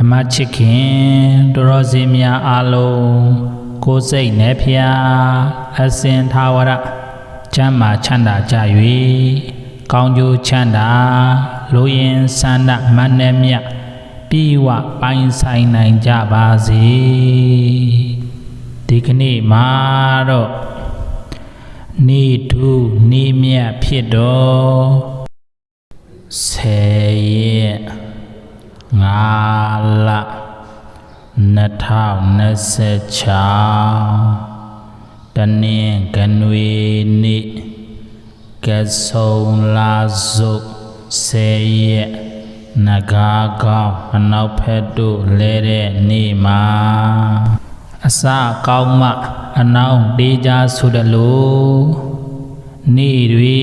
ဓမ္မချစ်ခင်တော်စင်များအားလုံးကိုယ်စိတ်နှဖျားအစဉ်သာဝရချမ်းသာချမ်းသာကြ၍ကောင်းကျိုးချမ်းသာလိုရင်ဆန္ဒမနှဲ့မြတ်ပြီးဝပိုင်ဆိုင်နိုင်ကြပါစေဒီကနေ့မှာတော့နေထူးနေမြတ်ဖြစ်တော်10 ရက်5 လ2026တနင်္ဂနွေနေ့ကဆုံလာစု10 ရက်နဂါကောင်းအနောက်ဖက်တို့လဲတဲ့နေ့မှာအစကောင်းမှအနောင်တေးကြဆိုသလိုနေ့တွေ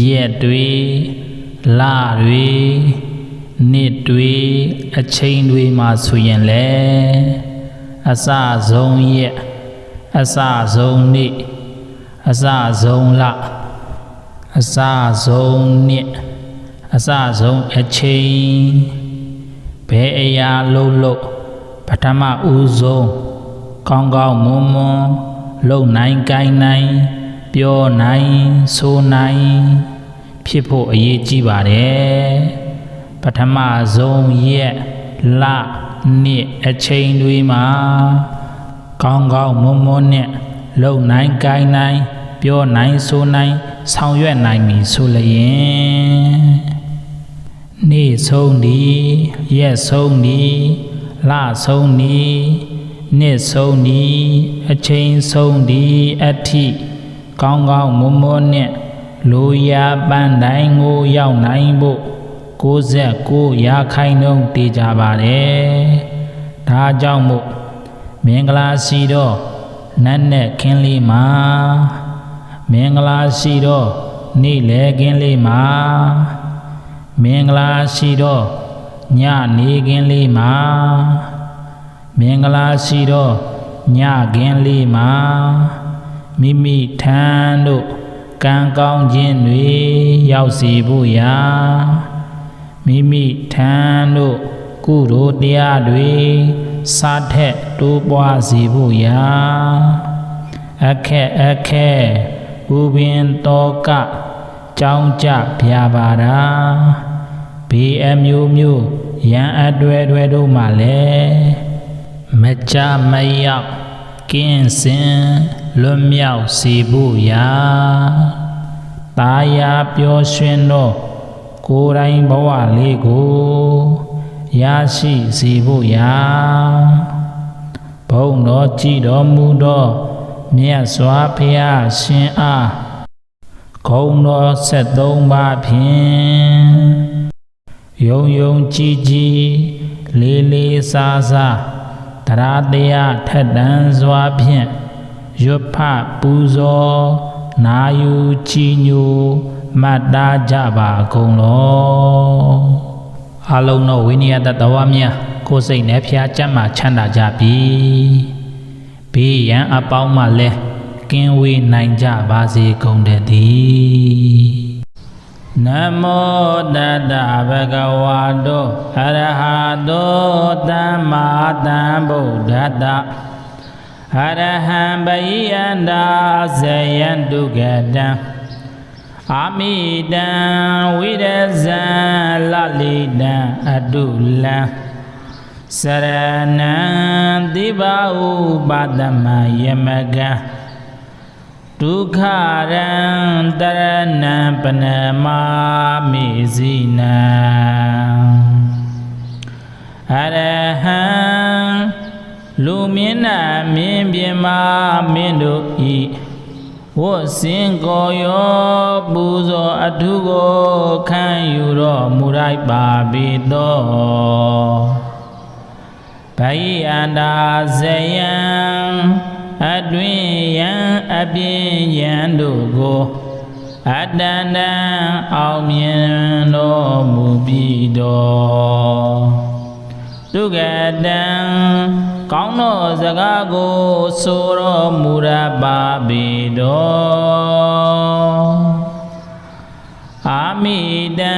ရက်တွေလတွေနှစ်တွေအချိန်တွေမှာဆိုရင်လေအစဆုံးရက်အစဆုံးနေ့အစဆုံးလအစဆုံးနှစ်အစဆုံးအချိန်ဘယ်အရာလုံးပထမဦးဆုံးကောင်းကောင်းမွန်မွန်လုံနိုင်ကိုင်းနိုင်ပြောနိုင်ဆိုနိုင်ဖြစ်ဖို့အရေးကြီးပါတယ်ပထမဆုံးရက်လနှစ်အချိန်တွေမှာကောင်းကောင်းမွန်မွန်နဲ့လုံနိုင်ကိုင်းနိုင်ပြောနိုင်ဆိုနိုင်ဆောင်ရွက်နိုင်ပြီဆိုလျင်နေ့ဆုံးဒီရက်ဆုံးဒီလဆုံးဒီနှစ်ဆုံးဒီအချိန်ဆုံးဒီအထိကောင်းကောင်းမွန်မွန်နဲ့လိုရာပန်းတိုင်းကိုရောက်နိုင်ဖို့69 ရာခိုင်နှုန်းတည်ကြပါတယ်ဒါကြောင့်မို့မင်္ဂလာရှိတော့နတ်နဲ့ခင်းလေးမှာမင်္ဂလာရှိတော့နေ့လည်ခင်းလေးမှာမင်္ဂလာရှိတော့ညနေခင်းလေးမှာမင်္ဂလာရှိတော့ညခင်းလေးမှာမိမိထံတို့ကံကောင်းခြင်းတွေရောက်စီဖို့ရာမိမိထံတို့ကုသိုလ်တရားတွေစားထက်တိုးပွားစီဖို့ရာအခက်ဥပင်တော်ကကြောင်းကြပြပါတာဘေးအမျိုးရန်အတွဲတို့မှလည်းမကြမရောက်ကင်းစင်လွတ်မြောက်စေဖို့ရာတာယာပျော်ရွှင်သောကိုယ်တိုင်ဘဝလေးကိုရရှိစေဖို့ရာဘုန်းတော်ကြည်တော်မူသောမြတ်စွာဘုရားရှင်အားဂုဏ်တော်73 ပါးဖြင့်ယုံကြည်လေးစားတရားတရားထက်တန်စွာဖြင့်ရွတ်ဖပူဇော်နာယူကြည်ညိုမှတ်သားကြပါကုန်လောအလုံးသောဝိနည်းတတဝများကိုယ်စိတ်နှဖျားချမ်းသာချမ်းသာကြပြီဘေးရန်အပေါင်းမှလည်းကင်းဝေးနိုင်ကြပါစေကုန်တည်းနမောတတဗုဒ္ဓဝါတောအရဟတောသမ္မာသမ္ဗုဒ္ဓတ္တအရဟံဘိယန္တာဇယံတုဂတံအာမိတံဝိရဇံလလိတံအတုလံစရဏံတိဘဥပဒမယမကံဒုက္ခရံတရဏံပနမာမိဇိနံအရဟံလူမြင့်နာမြင်ပြမမင်းတို့ဤဝတ်စင်ကိုရောပူဇော်အထုကိုခံယူတော်မူလိုက်ပါပြီတော်ဘိယန္တာဇယံအတွင်ယံအပြင်းယံတို့ကိုအတန်တန်အောင်မြင်တော်မူပြီးတော်ဒုက္ခတံကောင်းသောစကားကိုဆိုတော်မူရပါပြီတော်အာမိတံ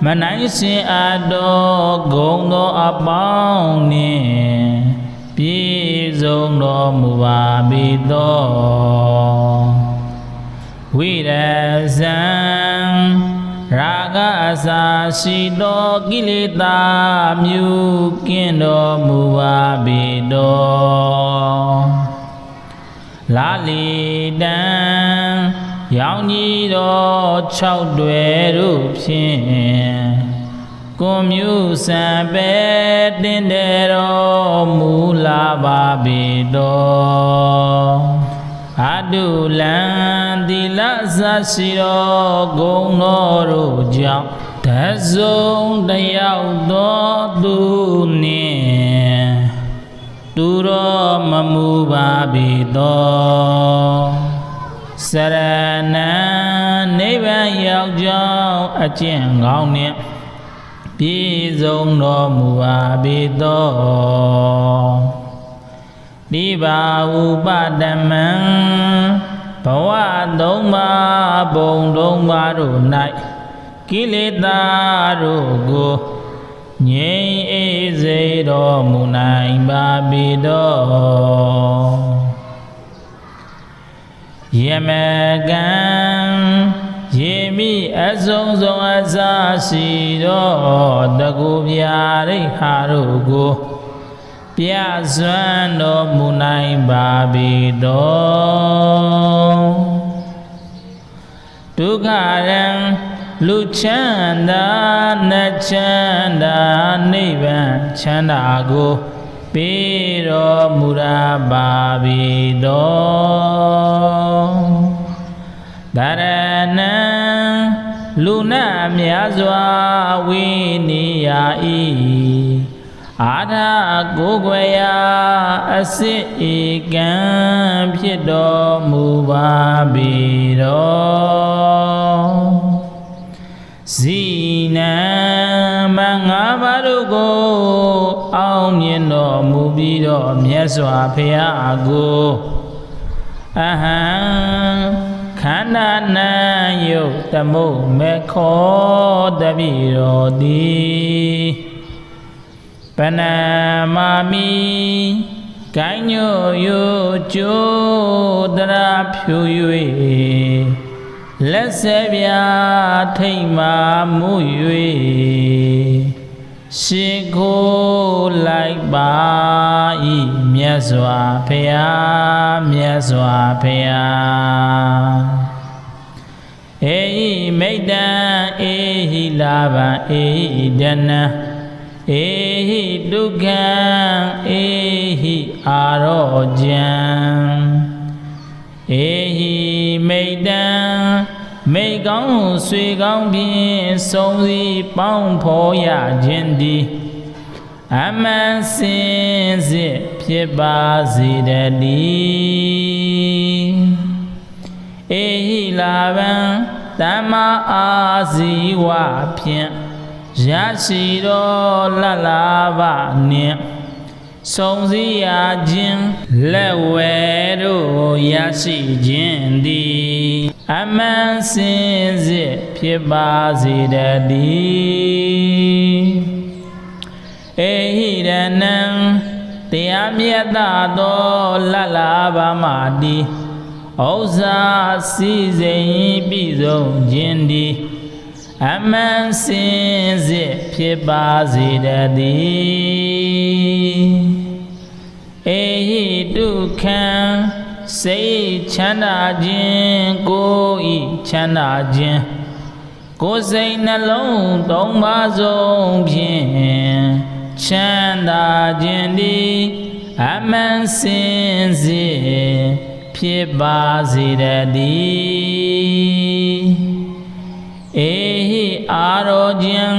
မနိုင်ရှင်အပ်တော်ဂုံတော်အပေါင်းနှင့်ပြည့်စုံတော်မူပါပေသောဝိရဇံရာဂအစာရှိသောကိလေသာမြူကင်းတော်မူပါပေသောလာလီတံရောင်ကြီးတော်6တွယ်တို့ဖြင့်ကွန်မြူစံပဲတင်တယ်တော်မူလာပါပေသောအတုလံသီလဇရှိတော်ဂုဏ်တော်တို့ကြောင့်တစုံတယောက်သောသူနှင့်သူတော်မမူပါပေသောစရဏံနိဗ္ဗာန်ရောက်ကြောင်းအကျင့်ကောင်းနှင့်ပြည့်စုံတော်မူပါပေသောတိဘာဥပဒမံဘဝသုံးပါးဘုံသုံးပါးတို့၌ကိလေသာတို့ကိုငြိမ်းအေးစေတော်မူနိုင်ပါပေသောယမကံယေမိအစုံစုံအစာရှိသောတကူပြရိဟာတို့ကိုပြစွမ်းတော်မူနိုင်ပါပေသောဒုက္ခရံလူချမ်းသာနတ်ချမ်းသာနိဗ္ဗာန်ချမ်းသာကိုပေးတော်မူရပါပေသောတရဏံလူနာများစွာဝိနိယဤအာထာကိုယ်ွယ်ရာအစစ်ဧကံဖြစ်တော်မူပါပေသောဇီနံမငါးပါးတို့ကိုအောင်မြင်တော်မူပြီးတော့မြတ်စွာဘုရားကိုအဟံခန္ဓာနံယုတ်သမုတ်မေခောတပိတော်သည်ပဏမာမိကိုင်းညိုယိုကျိုးတရာဖြူ၍လက်ဆယ်ပြားထိတ်မာမှု၍ရှေးခိုးလိုက်ပါဤမြတ်စွာဘုရားမြတ်စွာဘုရားအေဟိမိတ်တံအေဟိလာဘံအေဟိဒနံအေဟိဒုက္ခံအေဟိအာရောကြံအေဟိမိတ်တံမိတ်ကောင်းဆွေကောင်းဖြင့်စုံစည်းပေါင်းဖော်ရခြင်းသည်အမှန်စင်စစ်ဖြစ်ပါစေတည်းအေဟိလာဘံသမ္မာအာဇီဝဖြင့်ရရှိတော်လတ်လာပါနှင့်စုံစည်းရခြင်းလက်ဝဲတို့ရရှိခြင်းသည်အမှန်စင်စစ်ဖြစ်ပါစေတည်းအေဟိရဏံတရားမြတ်သောလတ်လာပါမှသည်ဥစ္စာစည်းစိမ်ပြည့်စုံခြင်းသည်အမှန်စင်စစ်ဖြစ်ပါစေတည်းအေဟိတုခံစိတ်ချမ်းသာခြင်းကိုယ်ဤချမ်းသာခြင်းကိုယ်စိတ်နှလုံးသုံးပါးစုံဖြင့်ချမ်းသာခြင်းသည်အမှန်စင်စစ်ဖြစ်ပါစေတည်းအေဟိအာရောခြင်း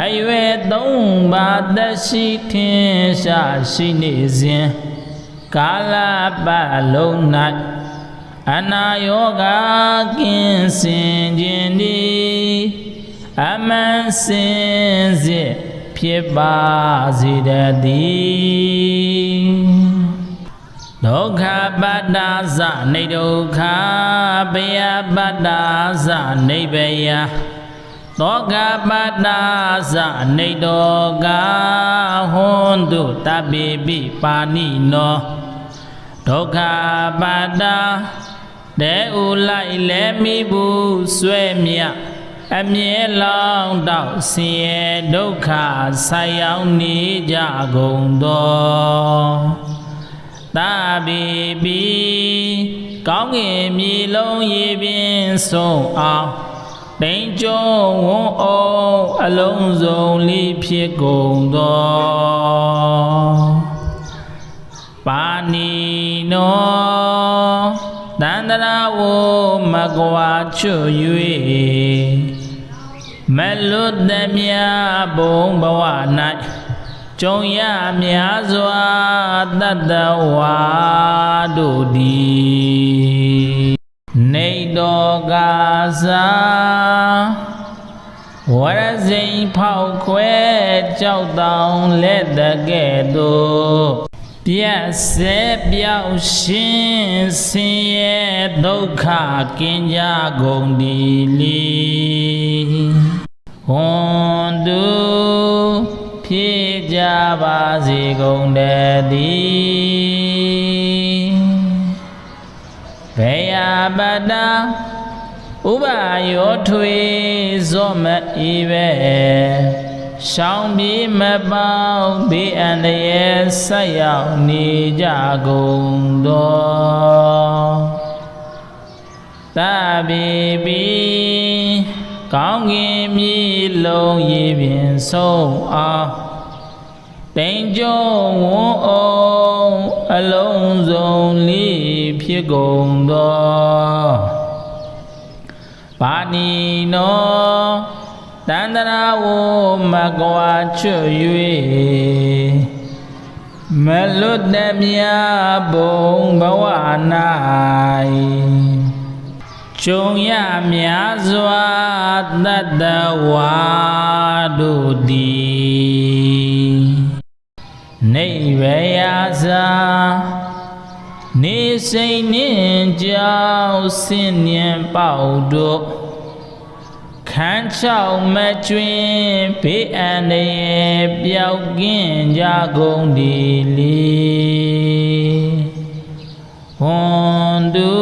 အရွယ်သုံးပါးသက်ရှိထင်ရှားရှိနေစဉ်ကာလပတ်လုံး၌အနာယောဂကင်းစင်ခြင်းသည်အမှန်စင်စစ်ဖြစ်ပါစေတည်းဒုက္ခပတ္တာဇနိဒုက္ခဘယပတ္တာဇနိဗ္ဗယ သောကပတ္တာဇနေတောကဟွန်တုတပိပိပါဏိနောဒုက္ခပတ္တာတဲဥလိုက်လဲမိဘူးဆွဲမြအမြဲလောင်းတော့ဆင်းရဲဒုက္ခဆိုင်ရောက်နေကြကုန်သောတပိပိကောင်းကင်မြေလုံးရေပြင်ဆုံးအောင်တိမ်ကျုံဝန်းအောင်အလုံးစုံလေးဖြစ်ကုန်သောပါဏိနောတန္တရာဝမကွာချွ၍မလွတ်သမျှဘုံဘဝ၌ကြုံရများစွာတတ္တဝါတို့သည်နေတောကာသာဝရဇိန်ဖောက်ခွဲကြောက်တောင်လက်တကဲ့သို့ပြတ်ဆဲပြောက်ရှင်ဆင်းရဲဒုက္ခကင်းကြကုန်သည်လီဟွန်တုဖြစ်ကြပါစေကုန်တည်းသည်ဘေယပတ္တာဥပယောထွေဇောမဤပဲရှောင်းပြေမပေါင်းဘေးအန္တရာယ်ဆက်ရောက်နေကြကုန်သောတပိပိကောင်းကင်မြေလုံးရေပြင်ဆုံးအောင်တိမ်ကျုံဝန်းအောင်အလုံးစုံလေးဖြစ်ကုန်သောပါဏိနောတန္တရာဝမကွာချွ၍မလွတ်သမျှဘုံဘဝ၌ကြုံရများစွာတတ္တဝါတို့သည်နိဗ္ဗာန်သာနေစိတ်နှင့်ကြောင့်ဆင်းဉဏ်ပေါက်တို့ခန်းချောက်မကျွင်းဘေးအန္တရာယ်ပျောက်ကင်းကြကုန်သည်လီဟွန်တု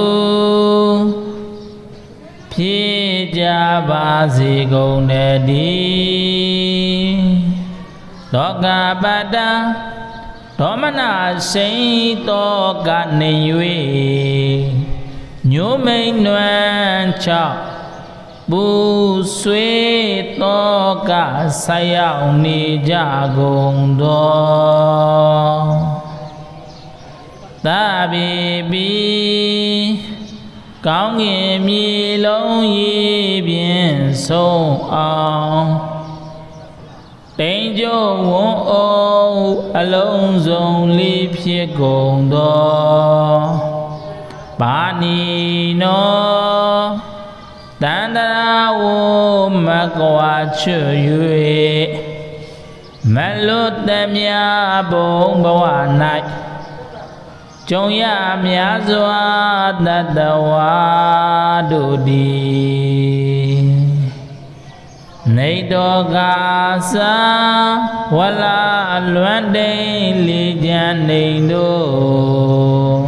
ဖြစ်ကြပါစေကုန်တည်းသောကပတ္တာဒေါမနစိန်တောကနေ၍ညိုမိန်နွမ်းချောက်ပူဆွေးတောကဆက်ရောက်နေကြကုန်သောတပိပိကောင်းကင်မြေလုံးရေပြင်ဆုံးအောင်တိမ်ကျုံဝန်းအောင်အလုံးစုံလေးဖြစ်ကုန်သောပါဏိနောတန္တရာဝမကွာချွ၍မလွတ်သမျှဘုံဘဝ၌ကြုံရများစွာတတ္တဝါတို့သည်နေတောကာသာဝလာလွမ်းတိန်လေးချမ်းနေတို့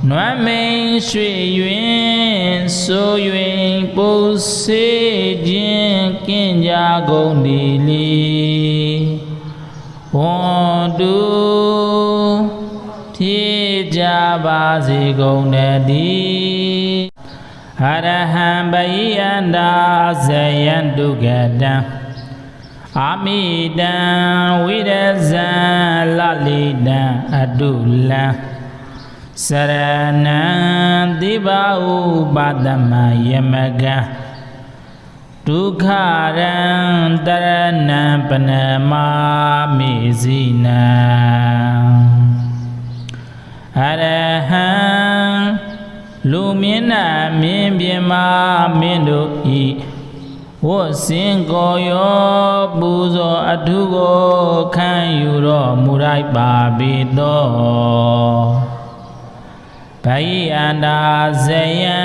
နွမ်းမိန်ရွှေရွင်ဆို၍ပုစေခြင်းကင်းကြကုန်သည်လီဝွန်တုဖြစ်ကြပါစေကုန်တည်းအရဟံပယိယန္တာဇယံတုကတံအာမိတံဝိရဇံလလိတံအတုလံစရဏံတိပါဥပါဒမယမကံဒုက္ခရံတရဏံပနမာမိဇိနံအရဟံလူမြင့်နာမြင့်ပြမမင်းတို့ဤဝတ်စင်ကိုရောပူဇော်အထုကိုခံယူတော်မူလိုက်ပါပေသောဗိယန္တာဇယံ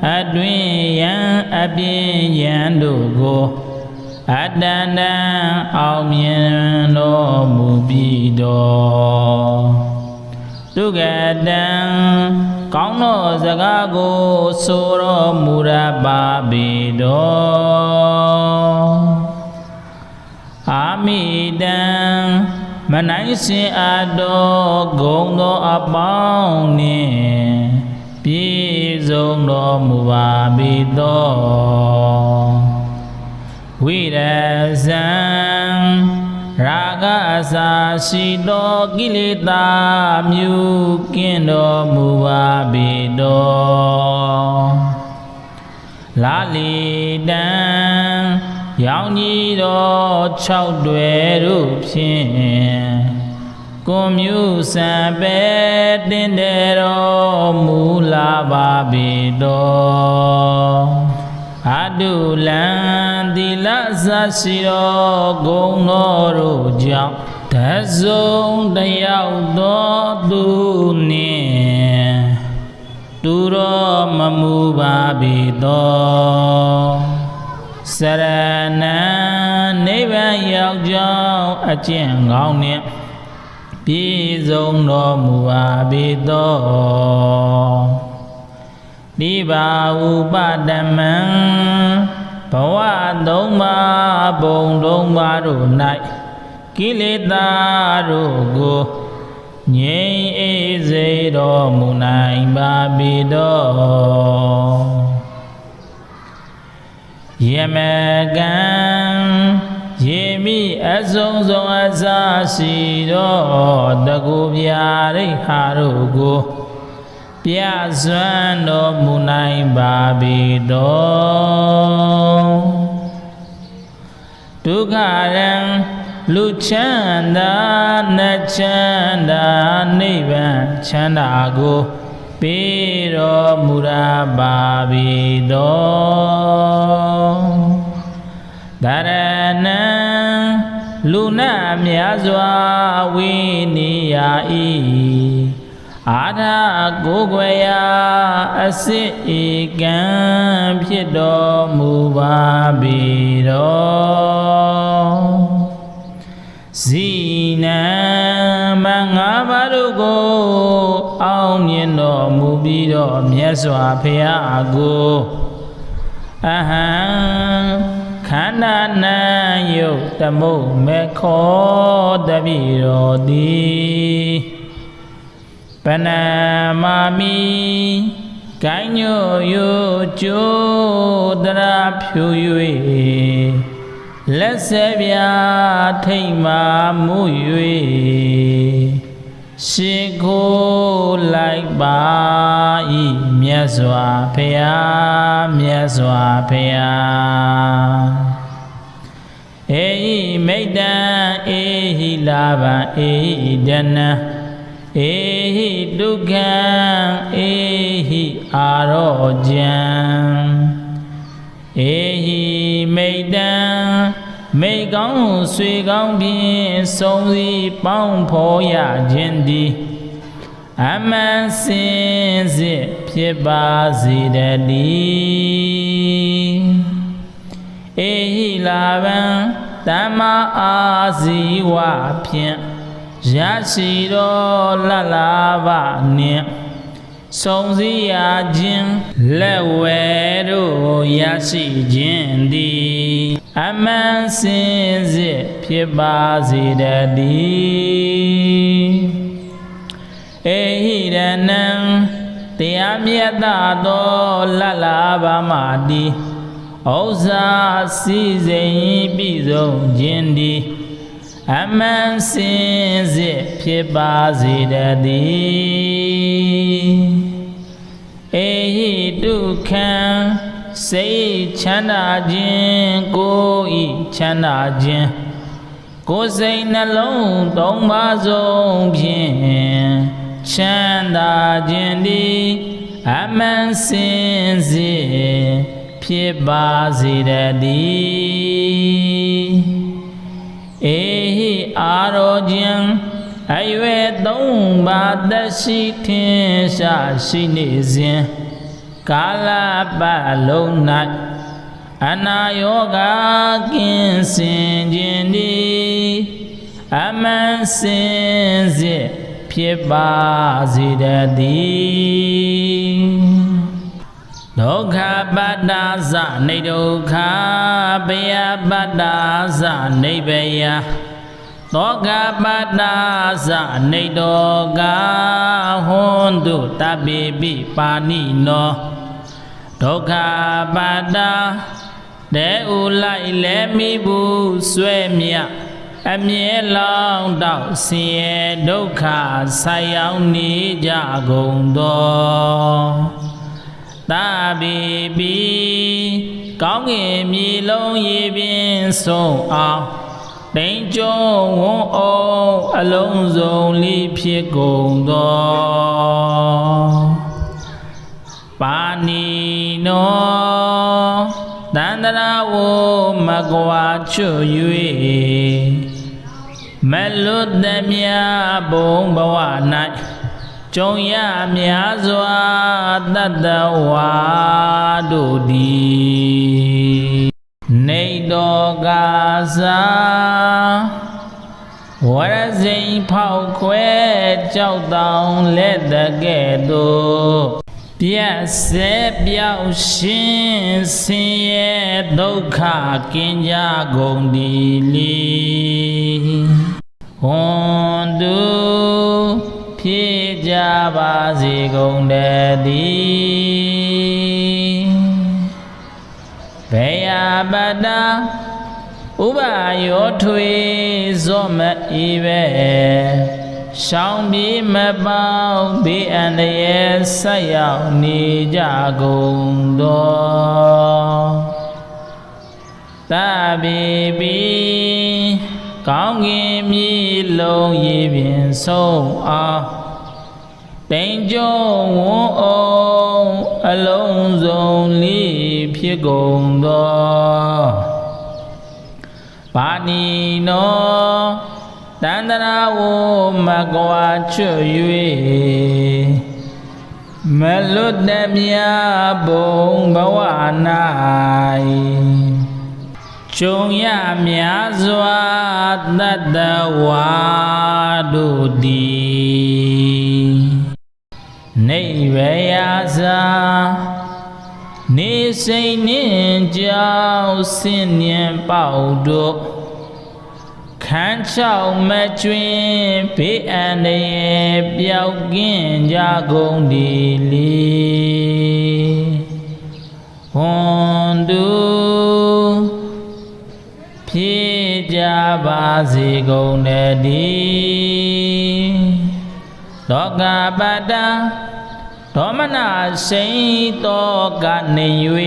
အတွင်ယံအပြင်းယံတို့ကိုအတ္တန္တံအောင်မြင်တော်မူပြီးတော်ဒုက္ခတံကောင်းသောစကားကိုဆိုတော်မူရပါပေတော်အာမိတံမနိုင်စင်အပ်တော်ဂုံသောအပေါင်းနှင့်ပြည့်စုံတော်မူပါပေတော်ဝိရဇံရာဂအစာရှိသောကိလေသာမြူကင်းတော်မူပါပေတော်လာလီတံရောင်ကြီးတော်6တွယ်တို့ဖြင့်ကွန်မြူစံပဲတင်တယ်တော်မူလာပါပေတော်အတုလံသီလစရှိတော်ဂုဏ်တော်တို့ကြောင့်တစုံတယောက်သောသူနှင့်တူတော်မမူပါပေတော်စရဏံနိဗ္ဗာန်ရောက်ကြောင်းအကျင့်ကောင်းနှင့်ပြည့်စုံတော်မူပါပေတော်ဒီပါဥပဒမံဘဝသုံးပါးဘုံသုံးပါးတို့၌ကိလေသာတို့ကိုငြိမ်းအေးစေတော်မူနိုင်ပါပေတော်ယမကံယေမိအစုံစုံအစာရှိတော်တကူပြရိဟာတို့ကိုပြစွမ်းတော်မူနိုင်ပါပေတော်ဒုက္ခရံလူချမ်းသာနတ်ချမ်းသာနိဗ္ဗာန်ချမ်းသာကိုပေးတော်မူရပါပေတော်ဒရဏံလူနာများစွာဝိနိယဤအာထာကိုယ်ွယ်ရာအစစ်ဧကံဖြစ်တော်မူပါပေတော်ဇီနံမငါးပါးတို့ကိုအောင်မြင်တော်မူပြီးတော့မြတ်စွာဘုရားကိုအဟံခန္ဓာနံယုတ်တမုတ်မေခောတပိတော်သည်ပနမာမိကိုင်းညိုယိုကျိုးတရာဖြူ၍လက်ဆက်ပြထိတ်မာမှု၍ရှေကိုလိုက်ပါဤမြတ်စွာဘုရားမြတ်စွာဘုရားဧဟိမိတ္တံဧဟိလာဘံဧဟိဒနံဧဟိဒုက္ခံဧဟိအာရောကြံဧဟိမိတ္တံမိကောင်းဆွေကောင်းဖြင့်စုံစည်းပေါင်းဖော်ရခြင်းသည်အမှန်စင်စစ်ဖြစ်ပါစေတည်းဧဟိလာဘံတမ္မာအာဇီဝဖြင့်ရရှိတော်လတ်လာဘနှင့်စုံစည်းရခြင်းလက်ဝဲတို့ရရှိခြင်းသည်အမှန်စင်စစ်ဖြစ်ပါစေတည်းဧဟိရဏံတရားမြတ်သောလတ်လာဘမှသည်ဥစ္စာစည်းစိမ်ပြည့်စုံခြင်းသည်အမှန်စင်စစ်ဖြစ်ပါစေတည်းဧဟိဒုက္ခံစိတ်ချမ်းသာခြင်းကိုယ်ဤချမ်းသာခြင်းကိုယ်စိတ်နှလုံးသုံးပါးစုံဖြင့်ချမ်းသာခြင်းသည်အမှန်စင်စစ်ဖြစ်ပါစေတည်းဧဟိအာရောခြင်းအရွယ်သုံးပါးသက်ရှိထင်ရှားရှိနေစဉ် ကာလပတ်လုံး၌အနာယောဂကင်းစင်ခြင်းသည်အမှန်စင်စစ်ဖြစ်ပါစေတည်းဒုက္ခပတ္တာဇနိဒုက္ခဘယပတ္တာဇနိဗ္ဗယသောကပတ္တာဇနိတောကဟွန်တုတပိပိပါဏိနောဒုက္ခပတ္တာတဲဥလိုက်လဲမိဘူးဆွဲမြအမြဲလောင်းတောက်ဆင်းရဲဒုက္ခဆိုင်ရောက်နေကြကုန်သောတပိပိကောင်းကင်မြေလုံးရေပြင်ဆုံးအောင်တိမ်ကျုံဝုန်းအောင်အလုံးစုံလေးဖြစ်ကုန်သောပါဏိနောတန္တရာဝမကွာချွ၍မလွတ်သမျှဘုံဘဝ၌ကြုံရများစွာတတ္တဝါတို့သည်နေတော်ကာသာဝရစိန်ဖောက်ခွဲကြောက်တောင်လက်တကဲ့သို့ပြတ်ဆဲပြောက်ရှင်ဆင်းရဲဒုက္ခကင်းကြကုန်သည်လီဟွန်တုဖြစ်ကြပါစေကုန်တည်းသည်ဘေယပတ္တာဥပယောထွေဇောမဤပဲရှောင်းပြေမပေါဘေးအန္တရာယ်ဆက်ရောက်နေကြကုန်သောတပိပိကောင်းကင်မြေလုံးရေပြင်ဆုံးအောင်တိမ်ကျုံဝုန်းအောင်အလုံးစုံလေးဖြစ်ကုန်သောပါဏိနောတန္တရာဝမကွာချွ၍မလွတ်သမျှဘုံဘဝ၌ကြုံရများစွာတတ္တဝါတို့သည်နိဗ္ဗယသာနေစိတ်နှင့်ကြောင့်ဆင်းဉဏ်ပေါတို့ခန်းချောက်မကျွင်းဘေးအန္တရာယ်ပျောက်ကင်းကြကုန်သည်လီဟွန်တုဖြစ်ကြပါစေကုန်တည်းသောကပတ္တာဒေါမနစိန်တောကနေ၍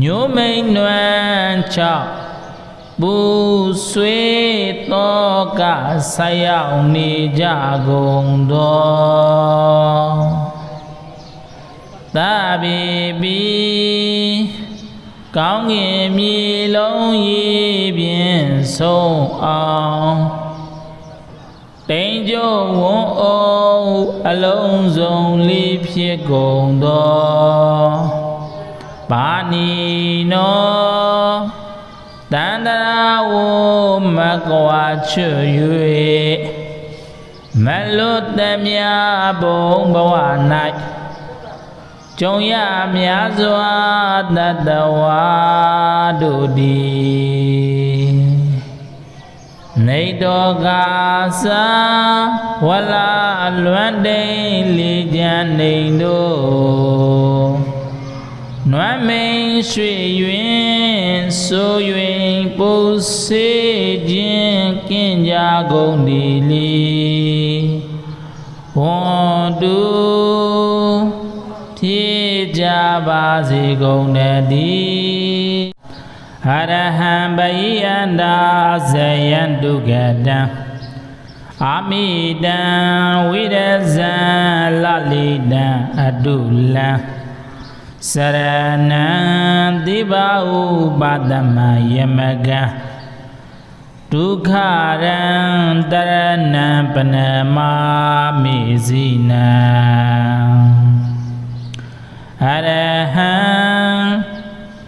ညိုမိန်နွမ်းချောက်ပူဆွေးတောကဆက်ရောက်နေကြကုန်သောတပိပိကောင်းကင်မြေလုံးရေပြင်ဆုံးအောင်တိမ်ကျုံဝုန်းအောင်အလုံးစုံလေးဖြစ်ကုန်သောပါဏိနောတန္တရာဝမကွာချွ၍မလွတ်သမျှဘုံဘဝ၌ကြုံရများစွာတတ္တဝါတို့သည်နေတော်ကာသာဝလာလွမ်းတိန်လေးချမ်းနေတို့နွမ်းမိန်ရွှေရွင်ဆို၍ပုစေခြင်းကင်းကြကုန်သည်လီဝွန်တုဖြစ်ကြပါစေကုန်တည်းအရဟံဘိယန္တာဇယံတုကတံအာမိတံဝိရဇံလလိတံအတုလံစရဏံတိပါဥပါဒမယမကံဒုက္ခရံတရဏံပနမာမိဇိနံ Araham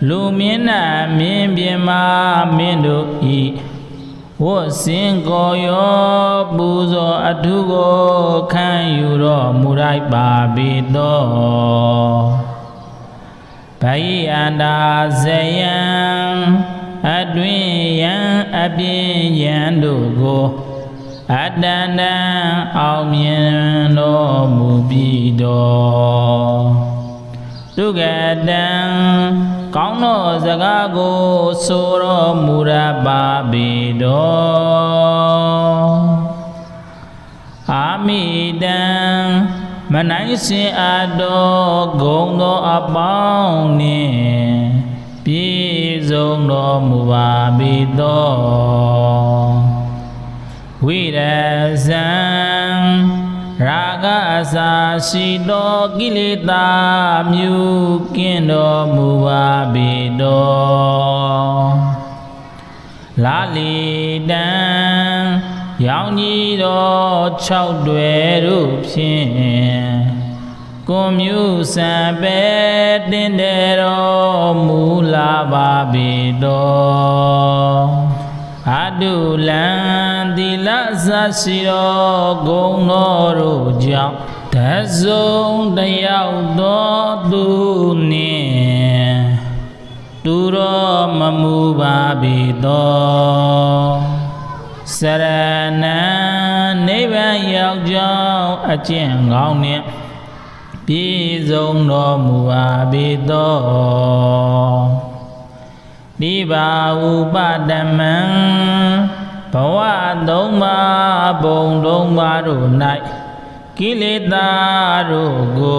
Lumina Min Bima Mindu Wo Singo Yo Buzo Atugo Kan Yuro Murai Babido Pai Anda Zayan Adwin Yan Abin Yandugo Adana Aumien No Mubido Tugadan Kauno Zagago Soro Murababido Amidan Manaisi Ado Gondo Abangni Pizong No Mubabido Wirazan Raga Asashido Gilita Mukindo Mubabido Lalidan Yaunido Chaudweru Pien Kumyu Sabe Dindero Mulababido Adulan Dilasashiro Gonoro Jam Tazong Dayao Do Duni Duro Mamubabido Sarana Neva Yagjao Achen Gaunia Pizong No Mubabido Diba Ubadaman Pawa Dongma Bong Dongma Runai Kilita Rugo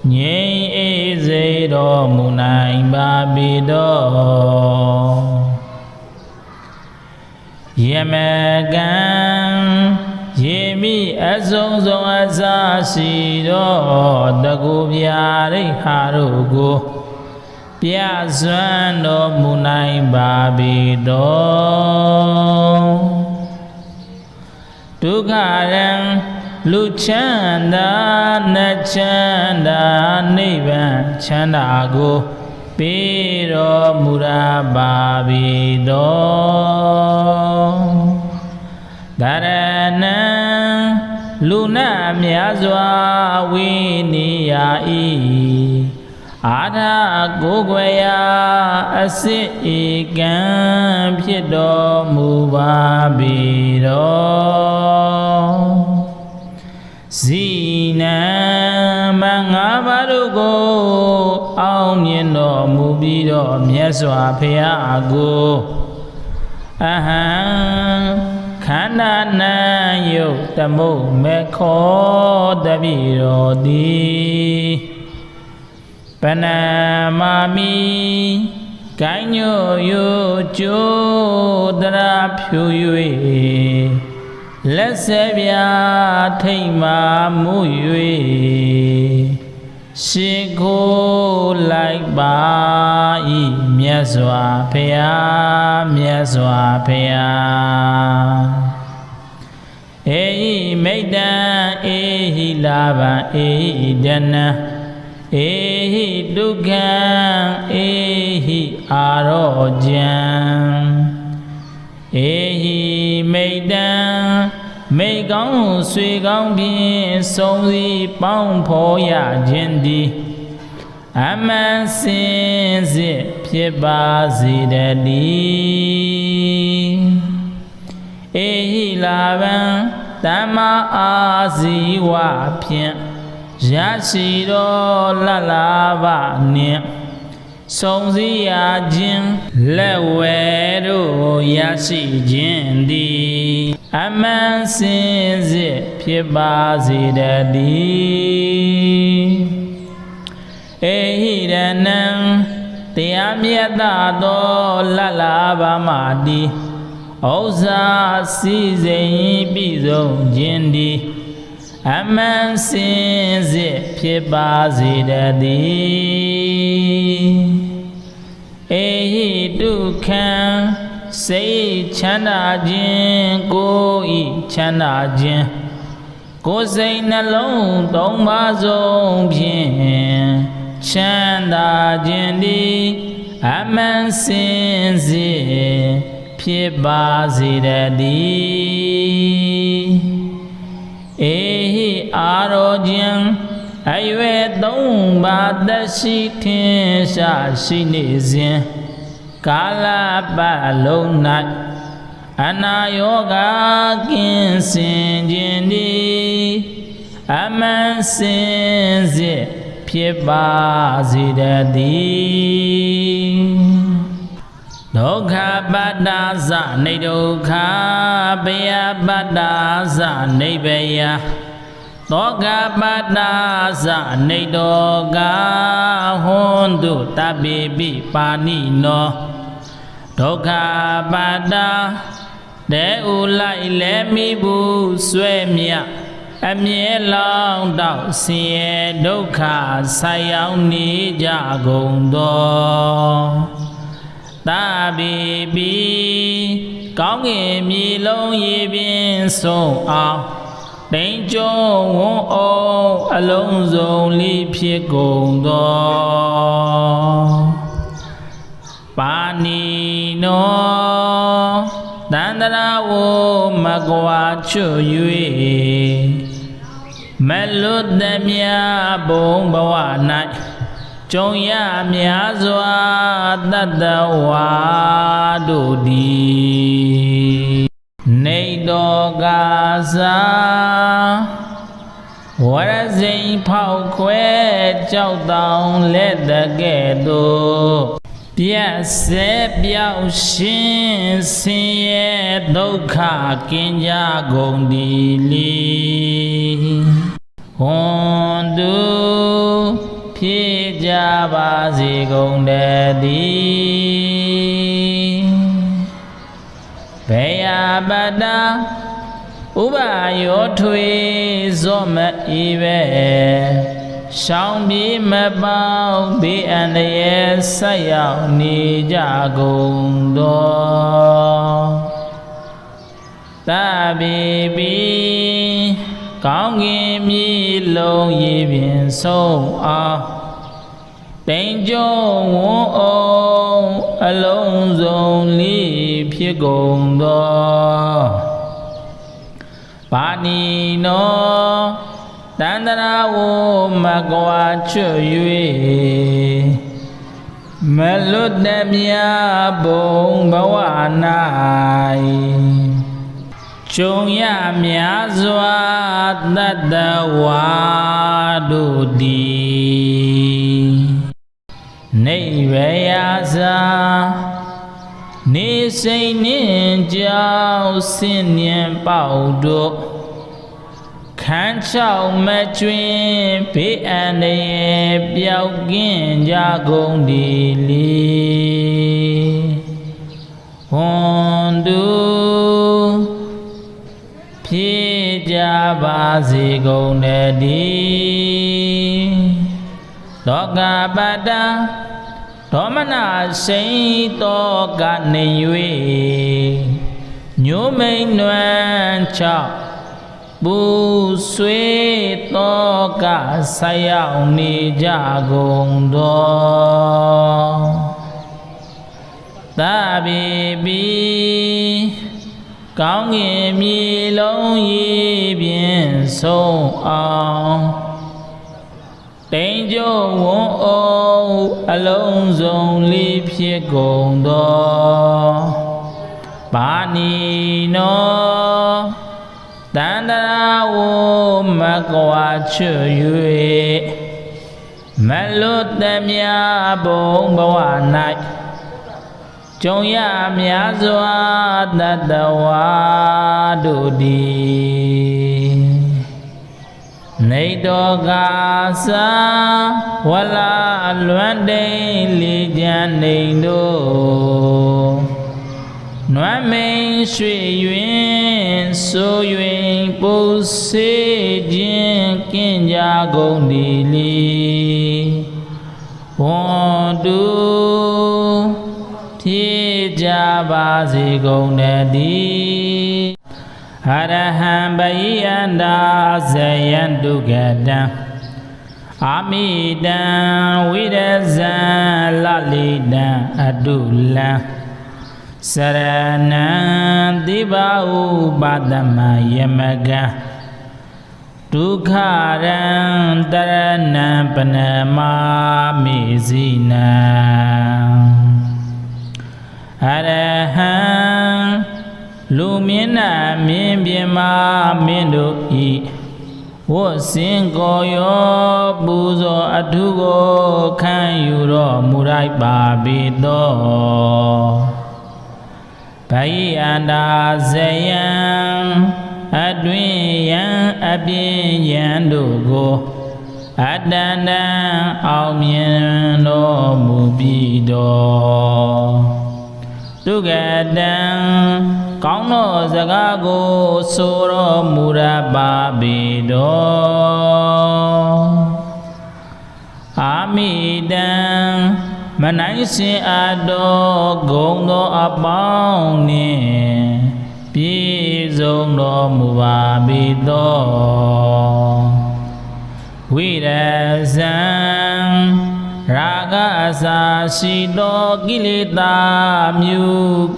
Nye Ezedo Munai Babido Yemegan Yemi Azong Zong Azashido Dagubiari Harugo Piazan no Munai Babido Tugaran Luchanda Nachanda Nivan Chandago Piro Murababido Darana Luna Miazwa Winiyai Ada Gogwaya Asigan Pido Mubabido Zina Mangabarugo Aumino Mubido Mieswa Piago Aha Kanana Yo Tamo Meko Dabiro Di Panamami Kanyo Yo Jo Dara Pyu Lesebia Teima Muyue Shiko Like Ba I Miazwa Pea Miazwa Pea Ei Meidan Ei Lava Ei Dana Ehi Dugan Ehi Arojan Ehi Meidan Meigong Sui Gong Bin Song Zi Pong Po Ya Jin Di Aman Sin Zi Pye Ba Zi De Di Ehi Laban Tama A Zi Wa Pien Yashiro Lalava Nia Songzia Jin Lewero Yashi Jindi Aman Sinzi Pibazi Dadi Ehidanan Tiamiata Do Lalava Madi Oza Size Bizo Jindi Aman Sinzi Pibazi Dadi Ehi Dukan Say Chana Jin Go I Chana Jin Go say Nalong Dong Ma Zong Bien ချမ်းသာခြင်းသည်အမှန်စင်စစ်ဖြစ်ပါစေတည်းအေဟိအာရောခြင်းအရွယ်သုံးပါးသက်ရှိထင်ရှားရှိနေစဉ်ကာလပတ်လုံး၌အနာယောဂကင်းစင်ခြင်းသည်အမှန်စင်စစ်ဖြစ်ပါစေတည်းဒုက္ခပတ္တာဇနိဒုက္ခဘယပတ္တာဇနိဗ္ဗယသောကပတ္တာဇနိတောကဟွန်တုတပိပိပါဏိနောဒုက္ခပတ္တာတဲဥလိုက်လဲမိဘူးဆွဲမြအမြဲလောင်းတော့ဆင်းရဲဒုက္ခဆိုင်ရောက်နေကြကုန်သောတပိပိကောင်းကင်မြေလုံးရေပြင်ဆုံးအောင်တိမ်ကျုံဝန်းအောင်အလုံးစုံလိဖြစ်ကုန်သောပါဏိနောတန္တရာဝမကွာချွ၍မလွတ်သမျှဘုံဘဝ၌ကြုံရများစွာတတ္တဝါတို့သည်နေတောကာသာဝရဇိမ်ဖောက်ခွဲကြောက်တောင်လက်တကဲ့သို့ပြတ်စေပြောက်ရှင်ဆင်းရဲဒုက္ခကင်းကြကုန်သည်လီဟွန်တုဖြစ်ကြပါစေကုန်တည်းဘေယပတ္တာဥပယောထွေဇောမဤပဲရှောင်းပြေမပေါဘေးအန္တရာယ်ဆက်ရောက်နေကြကုန်သောတပိပိကောင်းကင်မြေလုံးရေပြင်ဆုံးအောင်တိမ်ကျုံဝန်းအောင်အလုံးစုံလေးဖြစ်ကုန်သောပါဏိနောတန္တရာဝမကွာချွ၍မလွတ်တမြဘုံဘဝ၌ကြုံရများစွာတတ္တဝါတို့သည်နိဗ္ဗယသာနေစိတ်နှင့်ကြောင့်ဆင်းဉဏ်ပေါတို့ခန်းချောက်မကျွင်းဘေးအန္တရာယ်ပျောက်ကင်းကြကုန်သည်လီဟွန်တုဖြစ်ကြပါစေကုန်တည်းသောကပတ္တာဒေါမနစိန်တောကနေ၍ညိုမိန်နွမ်းချောက်ပူဆွေးတောကဆက်ရောက်နေကြကုန်သောတပိပိကောင်းကင်မြေလုံးရေပြင်ဆုံးအောင်တိမ်ကျုံဝန်းအောင်အလုံးစုံလေးဖြစ်ကုန်သောပါဏိနောတန္တရာဝမကွာချွ၍မလွတ်သမျှဘုံဘဝ၌ကြုံရများစွာတတ္တဝါတို့သည်နေတောကာသာဝလာလွမ်းတိန်လေးချမ်းနေတို့နွမ်းမိန်ရွှေရွင်ဆို၍ပူစေခြင်းကင်းကြကုန်သည်လီဝွန်တုဖြစ်ကြပါစေကုန်တည်းအရဟံဘယန္တာဇယန္တုကတံ အာမိတံဝိရဇံလလိတံအတုလံစရဏံတိဘဥပါဒမယမကံဒုက္ခရံတရဏံပနမာမိဇိနံအရဟံလူမြင့်နာမြင်ပြမမင်းတို့ဤဝတ်စင်ကိုရောပူဇော်အထုကိုခံယူတော်မူလိုက်ပါပေသောဗိယန္တာဇယံအတွင်ယံအပြင်ယံတို့ကိုအတန္တံအောင်မြင်တော်မူပြီးတော်ဒုက္ကတံကောင်းသောစကားကိုဆိုတော်မူရပါပေတော်အာမိတံမနိုင်စင်အပ်တော်ဂုံသောအပေါင်းနှင့်ပြည့်စုံတော်မူပါပေတော်ဝိရဇံရာဂအစာရှိသောကိလေသာမြူ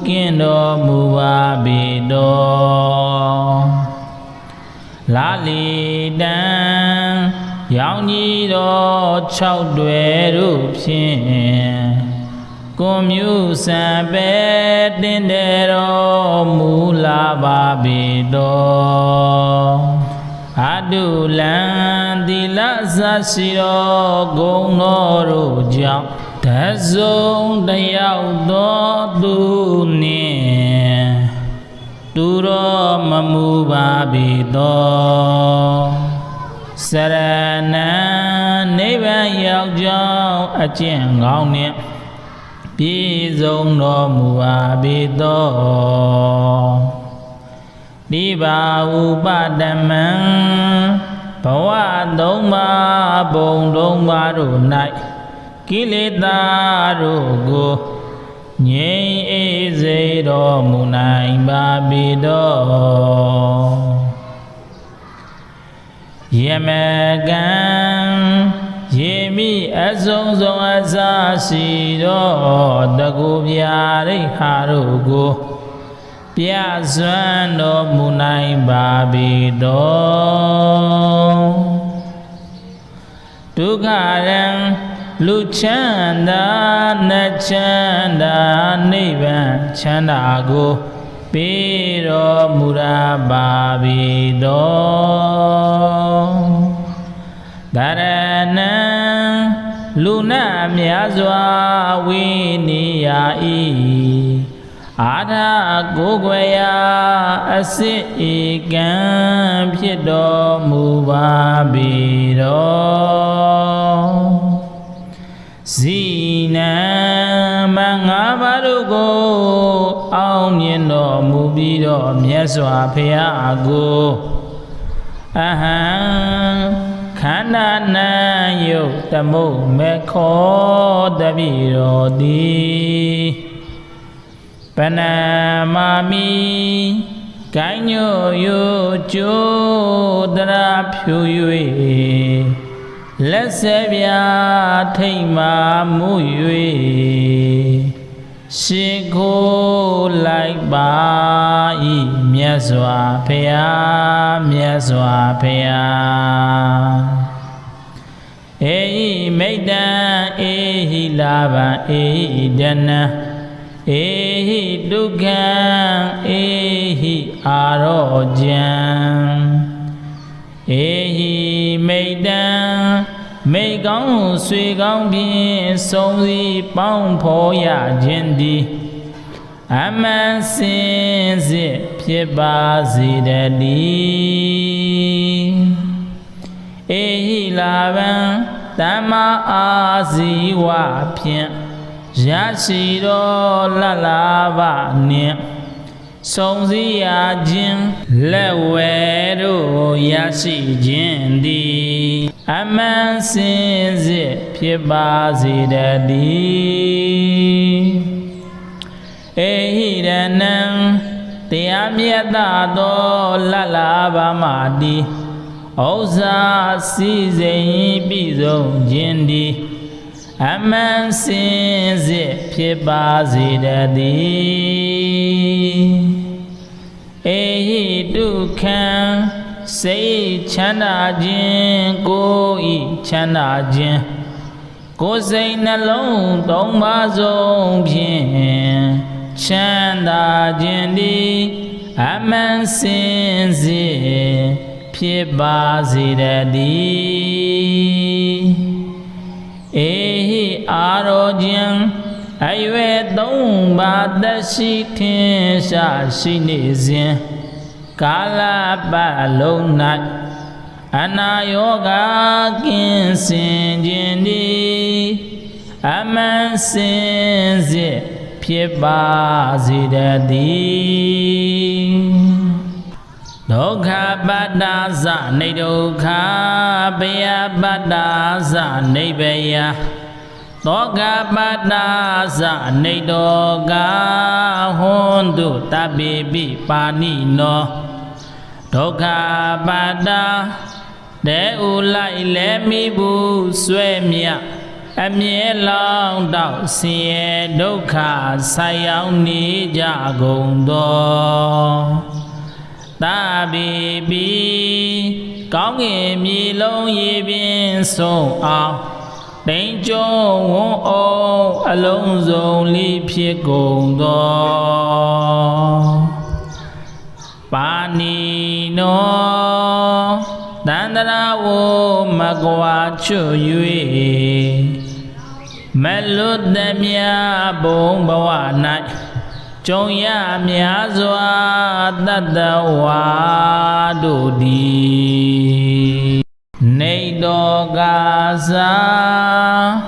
ကင်းတော်မူပါပေတော်လာလီတံရောင်ကြီးတော်6တွယ်တို့ဖြင့်ကွန်မြူစံပဲတင်တယ်တော်မူလာပါပေတော်အတုလံသီလစရှိတော်ဂုဏ်တော်တို့ကြောင့်တစုံတယောက်သောသူနှင့်တူတော်မမူပါပေတော်စရဏံနိဗ္ဗာန်ရောက်ကြောင်းအကျင့်ကောင်းနှင့်ပြည့်စုံတော်မူပါပေတော်တိဘာဥပဒမံဘဝသုံးပါးဘုံသုံးပါးတို့၌ကိလေသာတို့ကိုငြိမ်းအေးစေတော်မူနိုင်ပါပေတော်ယမကံယေမိအစုံစုံအစာရှိတော်တကူပြရိဟာတို့ကိုပြစွမ်းတော်မူနိုင်ပါပေတော်ဒုက္ခရံလူချမ်းသာနတ်ချမ်းသာနိဗ္ဗာန်ချမ်းသာကိုပေးတော်မူရပါပေတော်တရဏံလူနာများစွာဝိနိယဤအာထာကိုယ်ွယ်ရာအစစ်ဧကံဖြစ်တော်မူပါပေတော်ဇိနံမငါးပါးတို့ကိုအောင်မြင်တော်မူပြီးတော့မြတ်စွာဘုရားကိုအဟံခန္ဓာနံယုတ်တမုတ်မေခောတပိတော်သည်ပနမာမိကိုင်းညိုယိုကျိုးတရာဖြူ၍လက်ဆက်ပြထိတ်မာမှု၍ရှေခိုးလိုက်ပါဤမြတ်စွာဘုရားမြတ်စွာဘုရားဧဟိမိတ်တံဧဟိလာဘံဧဟိဒနံဧဟိဒုက္ခံဧဟိအာရောကြံဧဟိမိတ်တံမိတ်ကောင်းဆွေကောင်းဖြင့်စုံစည်းပေါင်းဖော်ရခြင်းသည်အမှန်စင်စစ်ဖြစ်ပါစေတည်းဧဟိလာဘံသမ္မာအာဇီဝဖြင့်ရရှိတော်လတ်လာပါနှင့်စုံစည်းရခြင်းလက်ဝဲတို့ရရှိခြင်းသည်အမှန်စင်စစ်ဖြစ်ပါစေတည်းဧဟိရဏံတရားမြတ်သောလတ်လာပါမသည် Oza season bizo jindi Aman sinzi pibazi dadi Ehi dukan say chana jin go i chana jin Go say nalong dong ma zong bien Chanda jindi Aman sinzi Pibazi dadi Ehi arojin Aywe dong ba dashi tin sha shi ni zin Kala ba long nai Ana yoga kin sin jin di Aman sin zi Pibazi dadi Dokha badaza ne dokha baya badaza ne baya Dokha badaza ne dokha hondu tabibi pani no Dokha bada de ulai le mi bu swe mya Amye long dao siye dokha sayang ni ja gong do Ta bì bì Cao nghề mì lâu yì biên sổ ảo Đánh chô ngô ô A lông dâu li phía gồm đó Bà nì nô Đàn đà đà vô mà qua chô yuê Mẹ lút đêm ya bông bà hòa nại Trong ya mía doa đa hoa đồ đi Này đô gà xa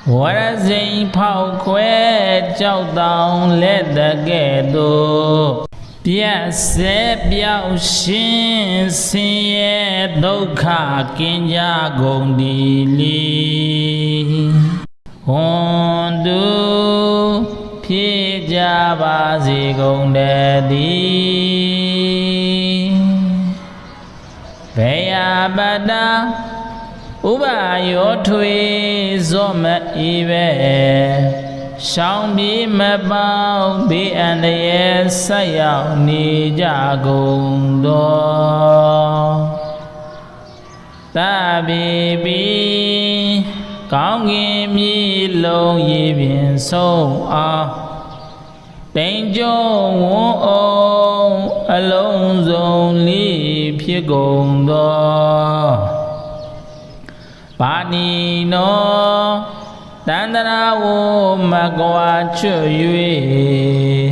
Hóa dinh phao khuê Cháu tông lê đà ghê đô Bia xếp biao xin Xin yê đô khả kinh gia gồm đi li Hôn đô Phi cha ba di gong đề đi Về ya ba đa U ba yo thuy do mẹ y về Xong bí mẹ bao bí anh ye sa yao ni ja gong do Ta bi bi Cao nghiêm yi lâu yi biển sâu ao Đánh chô ngô ô A lông dông li phía gồm đó Bà nì nô Đàn đà đà vô mà qua chơ yuê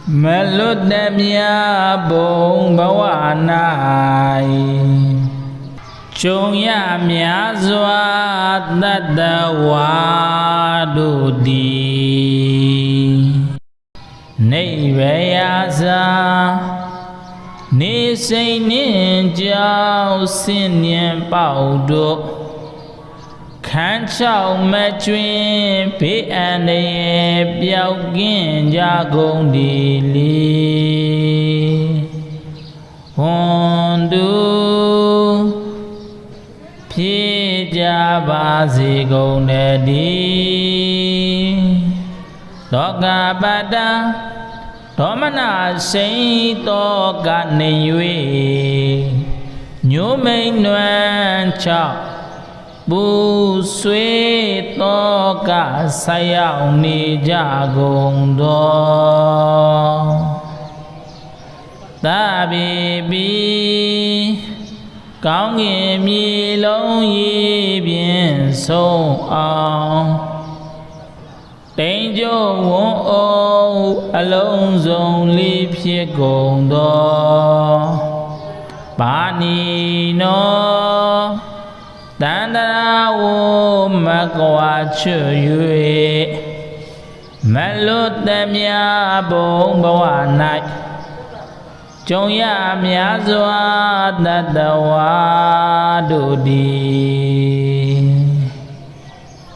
Mẹ lút đẹp ya bông bà hòa nai Chung ya mía doa đa đa hoa đồ đi Này về ya ra Ni say niên giao xin niên bảo độ Khán chào mẹ chuyên Bí anh đề biao kiên gia gông đi li Hôn đu Phi cha ba di gong đề đi Đó gà ba đa Đó mà nà xây to gà nê yuê Nhô mênh noan chào Bù suy to gà sa yao ni ja gong đó Ta bì bì Cao nghiêm yi lâu yi biên sâu ao Đánh chô ngô ô A lông dông li phía gồm đó Bà nì nô Đàn đà đà vô mà qua chơ yuê Mẹ lút đêm ya bông bà hòa nại Trong ya mía doa đa đa hoa đồ đi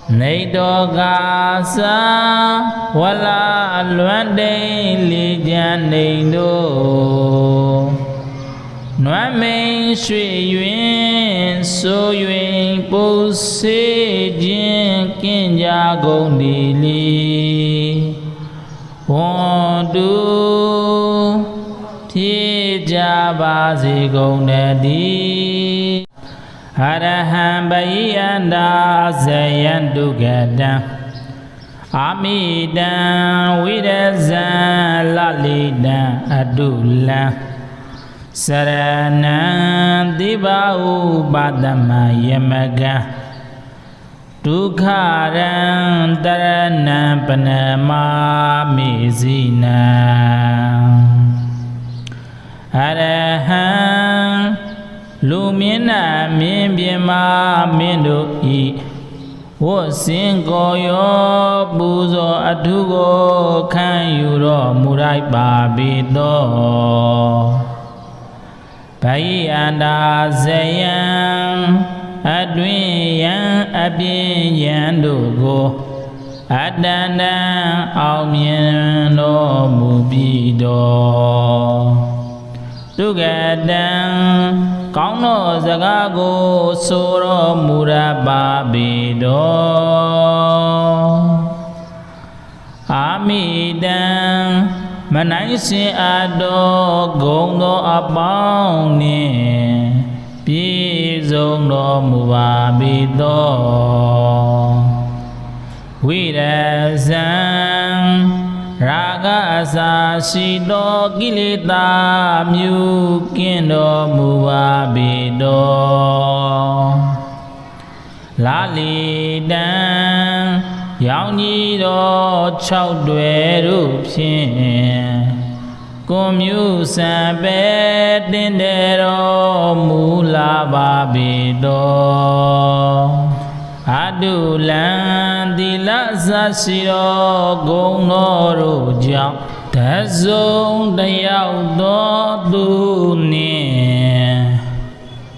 Này đô gà xa Hoa la loan đầy lý gian này đô နွမ်းမိန်ရွှေရွင်ဆို၍ပုစေခြင်းကင်းကြကုန်သည်လီဝန်တူဖြစ်ကြပါစေကုန်တည်းအရဟံပယိယန္တာဇယံတုကတံအာမိတံဝိရဇံလလိတံအတုလံစရဏံတိပါဥပါဒမယမကံဒုက္ခရံတရဏံပနမာမိဇိနံအရဟံလူမြင့်နာမြင့်ပြမမင်းတို့ဤဝတ်စင်ကိုရောပူဇော်အထုကိုခံယူတော်မူလိုက်ပါပေသောဘိယန္တာဇယံအတွင်ယံအပြင်းယံတို့ကိုအတန္တံအောင်မြင်တော်မူပြီးတော်ဒုက္ကတံကောင်းသောစကားကိုဆိုတော်မူရပါပေတော်အာမိတံမနိုင်စင်အပ်သောဂုဏ်သောအပေါင်းနှင့်ပြည့်စုံတော်မူပါပေတော်ဝိရဇံရာဂအစာရှိသောကိလေသာမြူကင်းတော်မူပါပေတော်လာလီတံရောင်ကြီးတော်6တွယ်တို့ဖြင့်ကွန်မြူစံပဲတင်တယ်တော်မူလာပါပေတော်အတုလံသီလသရှိတော်ဂုဏ်တော်တို့ကြောင့်တစုံတယောက်သောသူနှင့်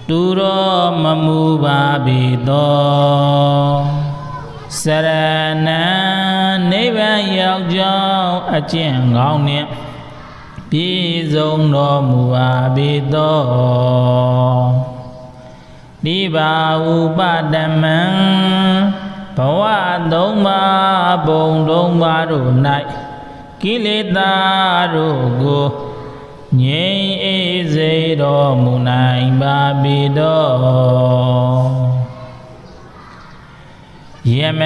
တူတော်မမူပါပေတော်စရဏံနိဗ္ဗာန်ရောက်ကြောင်းအကျင့်ကောင်းနှင့်ပြည့်စုံတော်မူပါပေတော်ဒီပါဥပဒမံဘဝသုံးပါးဘုံသုံးပါးတို့၌ကိလေသာတို့ကိုငြိမ်းအေးစေတော်မူနိုင်ပါပေတော်ယမ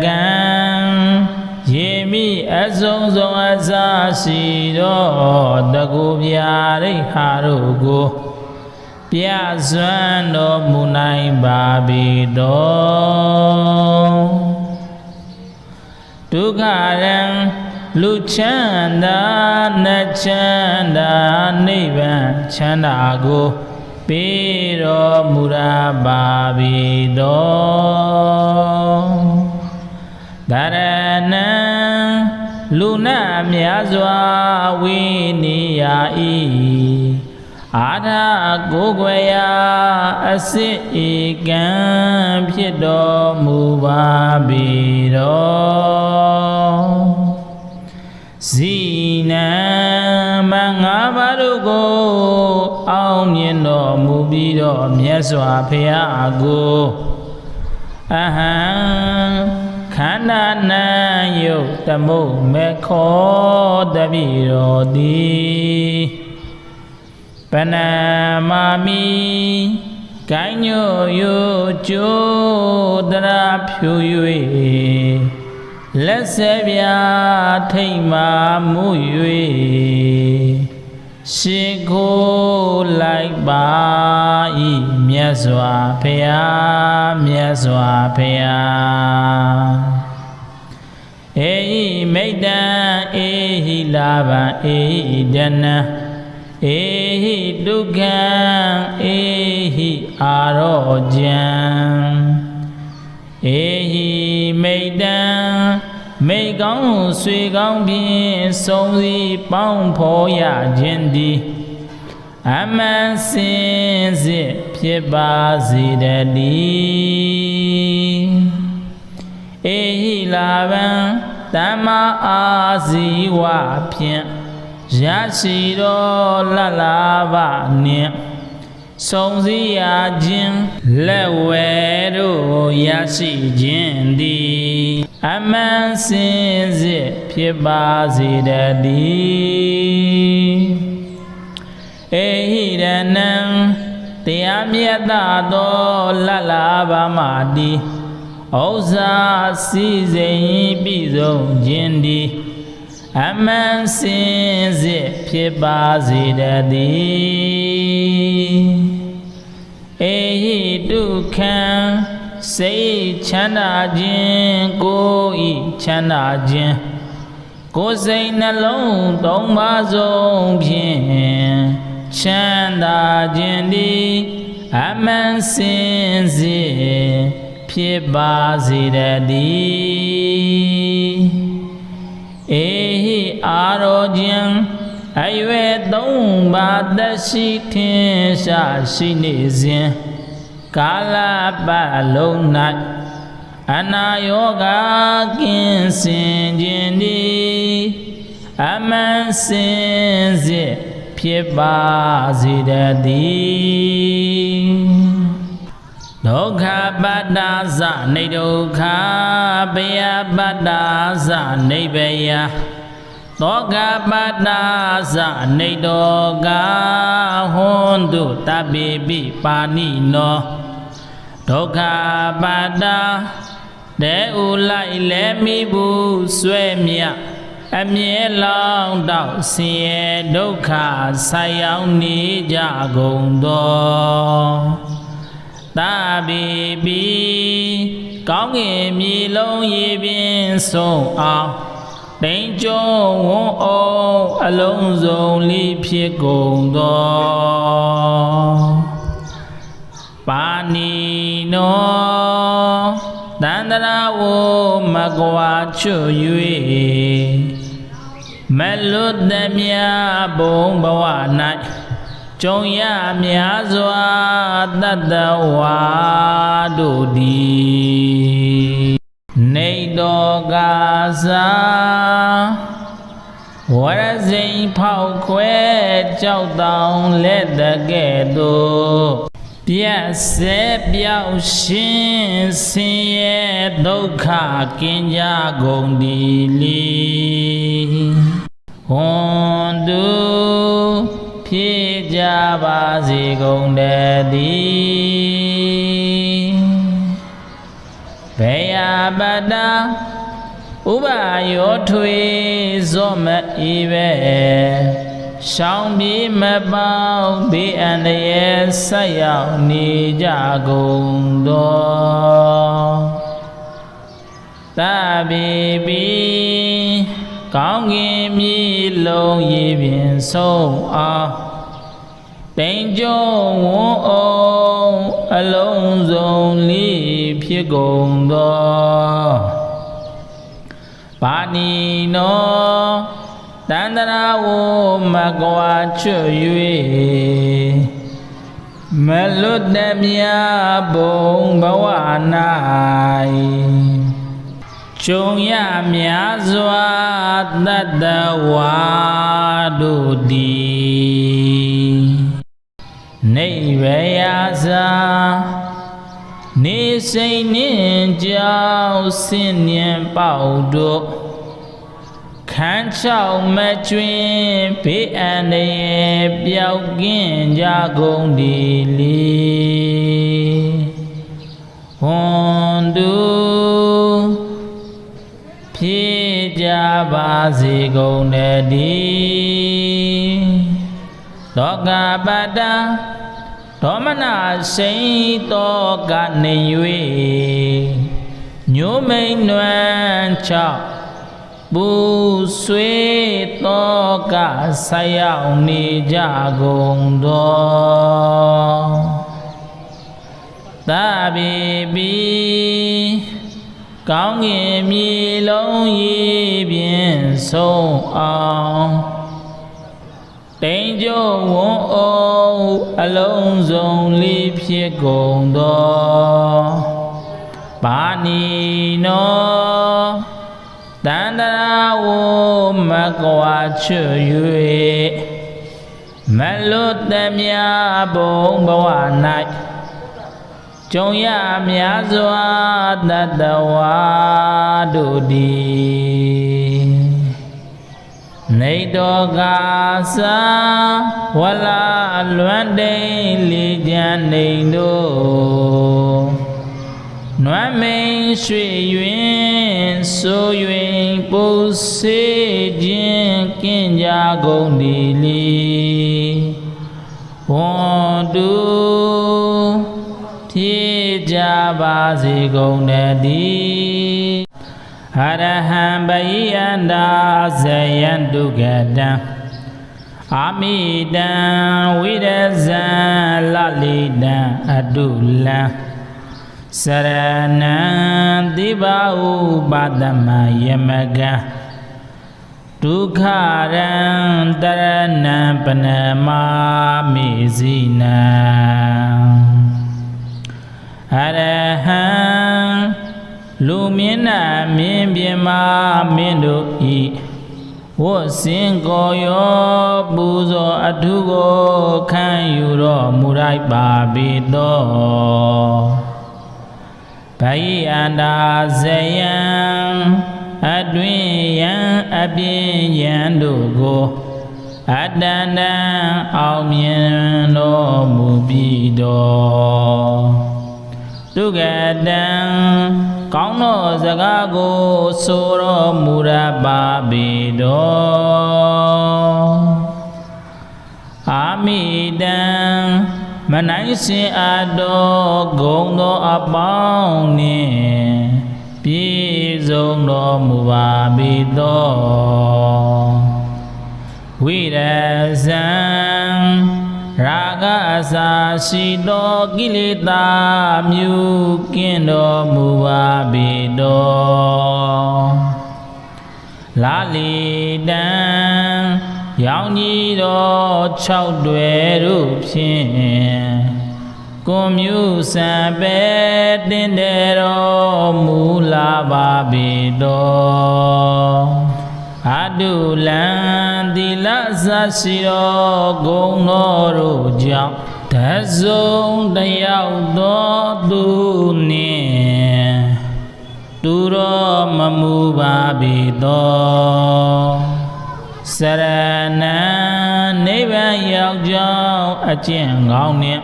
ကံယေမိအစုံဆုံးအစာရှိတော်တကူပြရိဟာတို့ကိုပြစွမ်းတော်မူနိုင်ပါပေတော်ဒုက္ခရံလူချမ်းသာနတ်ချမ်းသာနိဗ္ဗာန်ချမ်းသာကိုပေးတော်မူရပါပေတော်တရဏံလူနာများစွာဝိနိယဤအာထာကိုယ်ွယ်ရာအစစ်ဧကံဖြစ်တော်မူပါပေတော်ဇိနံမငါးပါးတို့ကိုအောင်မြင်တော်မူပြီးတော့မြတ်စွာဘုရားကိုအဟံခန္ဓာနံယုတ်တမုတ်မေခောတပိတော်သည်ပနမာမိကိုင်းညိုယိုကျိုးတရာဖြူ၍လက်ဆက်ပြထိတ်မှမူ၍ရှိခိုးလိုက်ပါ၏မြတ်စွာဘုရားမြတ်စွာဘုရားဧဟိမိတ္တံဧဟိလာဘံဧဟိဒနံဧဟိဒုက္ခံဧဟိအာရောကြံဧဟိမိတ္တံမိကောင်းဆွေကောင်းဖြင့်စုံစည်းပေါင်းဖော်ရခြင်းသည်အမှန်စင်စစ်ဖြစ်ပါစေတည်းဧဟိလာဘံသမ္မာအာဇီဝဖြင့်ရရှိတော်လလဘနှင့် ဆုံးစည်းရခြင်းလက်ဝဲတို့ရရှိခြင်းသည်အမှန်စင်စစ်ဖြစ်ပါစေတည်းအေဟိရဏံတရားမြတ်သောလလဘာမတိဥစ္စာစည်းစိမ်ပြည့်စုံခြင်းသည်အမှန်စင်စစ်ဖြစ်ပါစေတည်းအေဟိတုခံစိတ်ချမ်းသာခြင်းကိုယ်ဤချမ်းသာခြင်းကိုယ်စိတ်နှလုံးသုံးပါးစုံဖြင့်ချမ်းသာခြင်းသည်အမှန်စင်စစ်ဖြစ်ပါစေတည်းအေဟိအာရောခြင်းအရွယ်သုံးပါးသက်ရှိထင်ရှားရှိနေစဉ်ကာလပတ်လုံး၌အနာယောဂကင်းစင်ခြင်းသည်အမှန်စင်စစ်ဖြစ်ပါစေတည်းဒုက္ခပတ္တာဇနိဒုက္ခဘယပတ္တာဇနိဗ္ဗယသောကပတ္တာဇနိတောကဟွန်တုတပိပိပါဏိနောဒုက္ခပတ္တာတဲဥလိုက်လဲမိဘူးဆွဲမြအမြဲလောင်းတော့ဆင်းရဲဒုက္ခဆိုင်ရောက်နေကြကုန်သောတပိပိကောင်းကင်မြေလုံးရေပြင်ဆုံးအောင်တိမ်ကျုံဝုန်းအောင်အလုံးစုံလေးဖြစ်ကုန်သောပါဏိနောတန္တရာဝမကွာချွ၍မလွတ်သမျှဘုံဘဝ၌ကြုံရများစွာတတ္တဝါတို့သည်နေတောကာသာဝရစိန်ဖောက်ခွဲကြောက်တောင်လက်တကဲ့သို့ပြတ်ဆဲပြောက်ရှင်ဆင်းရဲဒုက္ခကင်းကြကုန်သည်လီဟွန်တုဖြစ်ကြပါစေကုန်တည်းဘေယပတ္တာဥပယောထွေဇောမဤပဲရှောင်းပြေးမပေါဘေးအန္တရာယ်ဆက်ရောက်နေကြကုန်သောတပိပိကောင်းကင်မြေလုံးရေပြင်ဆုံးအောင်တိမ်ကျုံဝုန်းအောင်အလုံးစုံလေးဖြစ်ကုန်သောပါဏိနောတန္တရာဝမကွာချွ၍မလွတ်သမျှဘုံဘဝ၌ကြုံရများစွာတတ္တဝါတို့သည်နိဗ္ဗယဇာနေစိတ်နှင့်ကြောက်ဆင်းဉဏ်ပေါတို့ခန်းချောက်မကျွင်းဘေးအန္တရာယ်ပျောက်ကင်းကြကုန်သည်လေဟွန်တုဖြစ်ကြပါစေကုန်တည်းသောကပတ္တာဒေါမနစိတ်သောကနေ၍ညိုမိန်နွမ်းချောက်ပူဆွေးသောကဆက်ရောက်နေကြကုန်သောတပိပိကောင်းကင်မြေလုံးရေပြင်ဆုံးအောင်တိမ်ကျုံဝုန်းအောင်အလုံးစုံလေးဖြစ်ကုန်သောပါဏိနောတန္တရာဝမကွာချွ၍ မလွတ်သမျှဘုံဘဝ၌ကြုံရများစွာတတဝါတို့သည်နေတော်ကာသဝလာလွမ်းတိန်လေးချမ်းနေတို့နွမ်းမိန်ရွှေရွင်ဆို၍ပုစေခြင်းကင်းကြကုန်သည်လီဝန်တူဖြစ်ကြပါစေကုန်တည်းအရဟံဘယိယန္တာဇယံဒုက္ကတံအာမိတံဝိရဇံလလိတံအတုလံစရဏံတိပါဥပါဒမယမကံဒုက္ခရံတရဏံပနမာမိဇိနံအရဟံလူမြင့်နာမြင့်ပြမမင်းတို့ဤဝတ်စင်ကိုရောပူဇော်အထုကိုခံယူတော်မူလိုက်ပါပေသောဘယိအန္တာဇယံအတွင်ယံအပြင်ယံတို့ကိုအတန္တံအောင်မြင်တော်မူပြီးတော်ဒုက္ကတံကောင်းသောစကားကိုဆိုတော်မူရပါပေတော်အာမိတံမနိုင်စင်အပ်တော်ဂုံသောအပေါင်းနှင့်ပြည့်စုံတော်မူပါပေတော်ဝိရဇံရာဂအစာရှိသောကိလေသာမြူကင်းတော်မူပါပေတော်လာလီတံရောင်ကြီးတော်6တွယ်တို့ဖြင့်ကွန်မြူစံပဲတင်တယ်တော်မူလာပါပေတော်အတုလံသီလဇရှိတော်ဂုဏ်တော်တို့ကြောင့်တဆုံတယောက်သောသူနှင့်သူတော်မမူပါပေတော်စရဏံနိဗ္ဗာန်ရောက်ကြောင်းအကျင့်ကောင်းနှင့်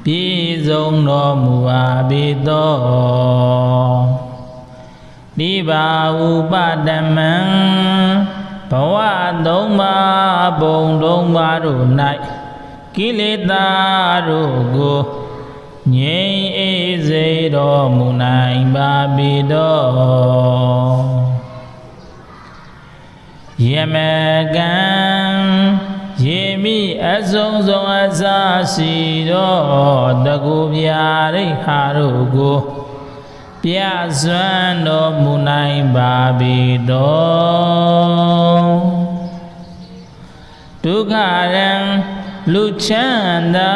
ပြည့်စုံတော်မူပါပေတော်ဒီပါဥပဒမံဘဝသုံးပါးဘုံသုံးပါးတို့၌ကိလေသာတို့ကိုငြိမ်းအေးစေတော်မူနိုင်ပါပေတော်ယမကံယေမိအဆုံးဆုံးအစာရှိတော်တကူပြရိဟာတို့ကိုပြစွမ်းတော်မူနိုင်ပါပေတော်ဒုက္ခရံလူချမ်းသာ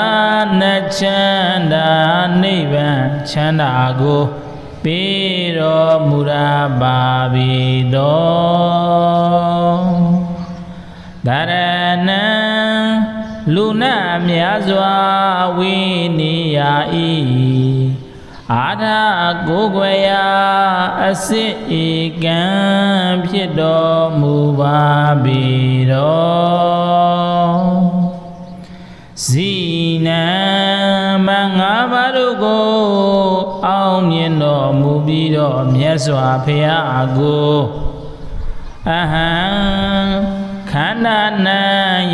နတ်ချမ်းသာနိဗ္ဗာန်ချမ်းသာကိုပေးတော်မူရပါပေတော်တရဏံလူနာများစွာဝိနိယဤအာထာကိုယ်ွယ်ရာအစစ်ဧကံဖြစ်တော်မူပါပေတော်ဇီနံမငါးပါးတို့ကိုအောင်မြင်တော်မူပြီးတော့မြတ်စွာဘုရားကိုအဟံခန္ဓာနံ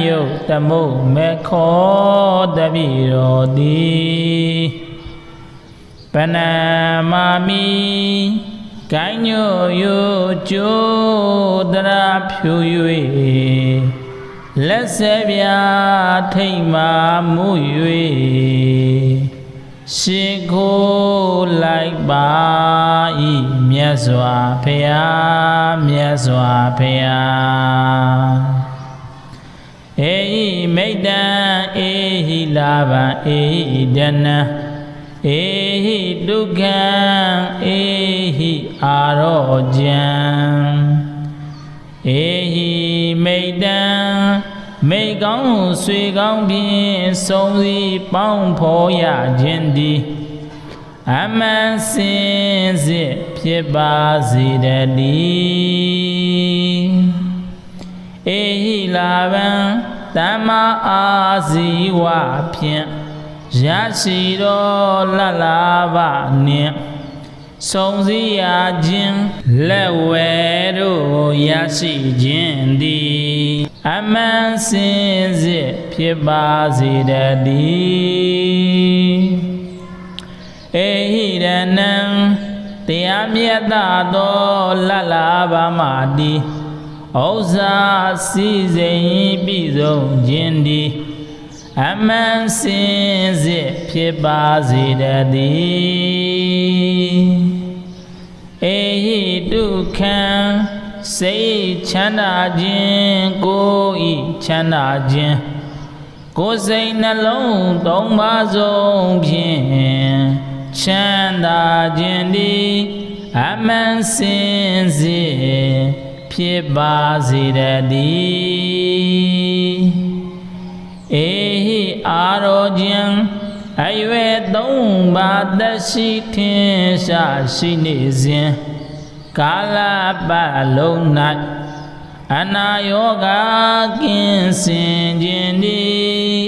ယုတ်တမုတ်မေခောတပိတော်သည်ပနမာမိကိုင်းညိုယိုကျိုးတရာဖြူ၍လက်ဆက်ပြထိတ်မာမှု၍ရှေခိုးလိုက်ပါဤမြတ်စွာဘုရားမြတ်စွာဘုရားဧဟိမိတ္တံဧဟိလာဘံဧဟိဒနံဧဟိဒုက္ခံဧဟိအာရောကြံဧဟိမိတ္တံ မိကောင်းဆွေကောင်းဖြင့်စုံစည်းပေါင်းဖော်ရခြင်းသည်အမှန်စင်စစ်ဖြစ်ပါစေတည်းအေဟိလာဗံသမ္မာအာဇီဝဖြင့်ရရှိတော်လတ်လာပါနှင့်စုံစည်းရခြင်းလက်ဝဲတို့ရရှိခြင်းသည်အမှန်စင်စစ်ဖြစ်ပါစေတည်းအေဟိရဏံတရားမြတ်သောလတ်လာပါမှာသည်ဥစ္စာစည်းစိမ်ပြည့်စုံခြင်းသည်အမှန်စင်စစ်ဖြစ်ပါစေတည်းအေဟိတုခံစိတ်ချမ်းသာခြင်းကိုယ်ဤချမ်းသာခြင်းကိုယ်စိတ်နှလုံးသုံးပါးစုံဖြင့်ချမ်းသာခြင်းသည်အမှန်စင်စစ်ဖြစ်ပါစေတည်းအေဟိအာရောခြင်းအရွယ်သုံးပါးသက်ရှိထင်ရှားရှိနေစဉ်ကာလပတ်လုံး၌အနာယောဂကင်းစင်ခြင်းသည်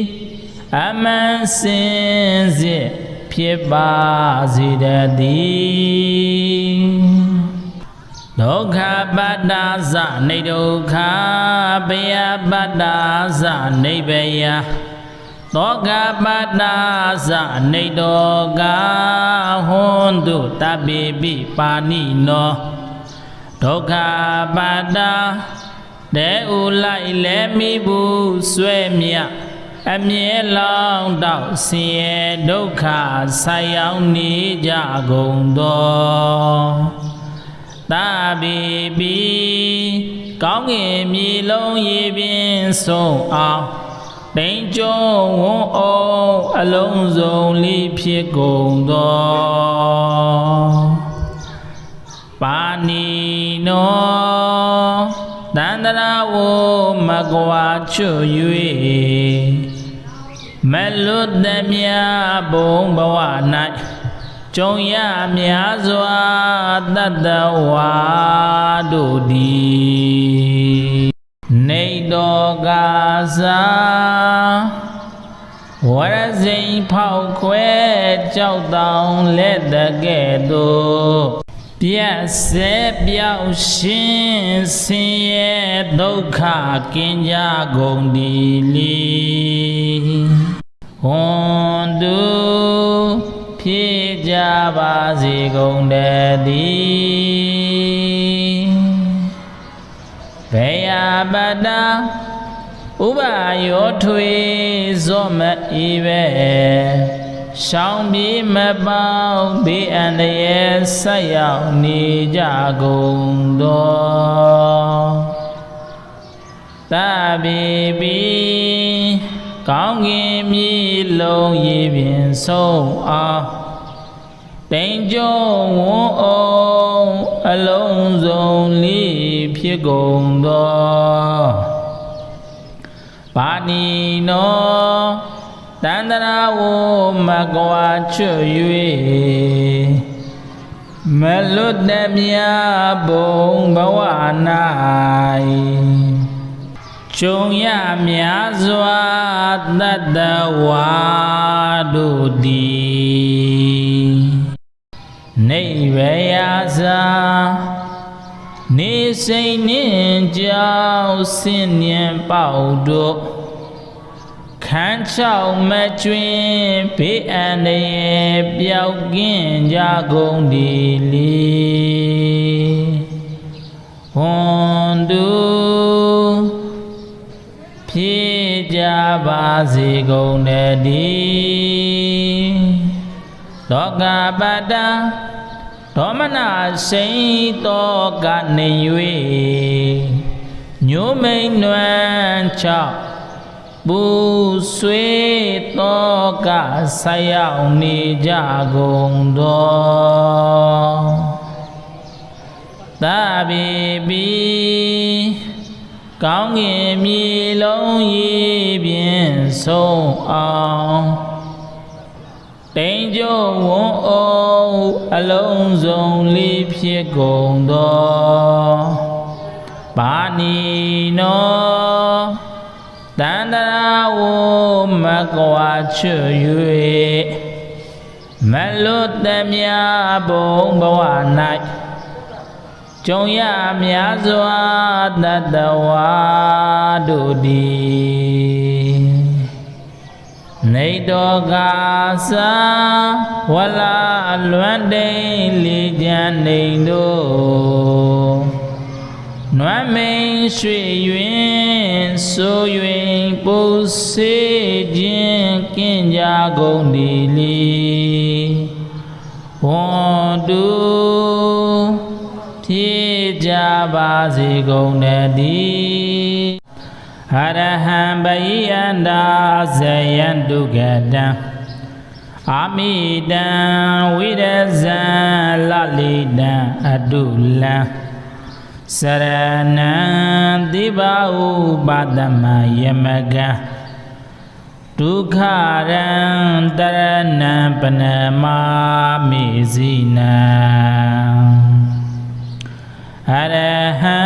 အမှန်စင်စစ်ဖြစ်ပါစေတည်းဒုက္ခပတ္တာဇနိဒုက္ခဘယပတ္တာဇနိဗ္ဗယသောကပတ္တာဇနိတောကဟွန်တုတပိပိပါဏိနောဒုက္ခပတ္တာတဲဥလိုက်လဲမိဘူးဆွဲမြအမြဲလောင်းတော့ဆင်းရဲဒုက္ခဆိုင်ရောက်နေကြကုန်သောတပိပိကောင်းကင်မြေလုံးရေပြင်ဆုံးအောင်တိမ်ကျုံဝန်းအောင်အလုံးစုံလေးဖြစ်ကုန်သောပါဏိနောတန္တရာဝမကွာချွ၍မလွတ်သမျှဘုံဘဝ၌ကြုံရများစွာတတ္တဝါတို့သည်နေတောကာသာဝရဇိမ်ဖောက်ခွဲကြောက်တောင်လက်တကဲ့သို့ပြတ်ဆဲပြောက်ရှင်ဆင်းရဲဒုက္ခကင်းကြကုန်သည်လီဟွန်တုဖြစ်ကြပါစေကုန်တည်းဘေယပတ္တာဥပယောထွေဇောမဤပဲရှောင်းပြေမပေါဘေးအန္တရာယ်ဆက်ရောက်နေကြကုန်သောတပိပိကောင်းကင်မြေလုံးရေပြင်ဆုံးအောင်တိမ်ကျုံဝန်းအောင်အလုံးစုံလေးဖြစ်ကုန်သောပါဏိနောတန္တရာဝမကွာချွ၍မလွတ်သမျှဘုံဘဝ၌ကြုံရများစွာတတ္တဝါတို့သည်နိဗ္ဗယသာနေစိတ်နှင့်ကြောင့်ဆင်းဉဏ်ပေါက်တို့ခန်းချောက်မကျွင်းဘေးအန္တရာယ်ပျောက်ကင်းကြကုန်သည်လီဟွန်တုဖြစ်ကြပါစေကုန်တည်းသောကပတ္တာဒေါမနစိန်တောကနေ၍ညိုမိန်နွမ်းချောက်ပူဆွေးတောကဆက်ရောက်နေကြကုန်သောတပိပိ ကောင်းကင်မြေလုံးရေးပြင်းဆုံးအောင်တိမ်ကျုံဝွန်အောင်အလုံးစုံလေးဖြစ်ကုန်သောပါဏီနောတန္တရာဝမကွာချွ၍မလွတ်သမျှဘုံဘဝ၌ကြုံရများစွာတတဝါတို့သည်နေတော်ကာသာဝလာလွမ်းတိန်လေးချမ်းနေတို့နွမ်းမိန်ရွှေရွင်ဆို၍ပုစေခြင်းကင်းကြကုန်သည်လီဝွန်တူဖြစ်ကြပါစေကုန်တည်းအရဟံပယိယန္တာဇယံတုကတံအာမိတံဝိရဇံလလိတံအတုလံစရဏံတိပါဥပါဒမယမကံဒုက္ခရံတရဏံပနမာမိဇိနံအရဟံ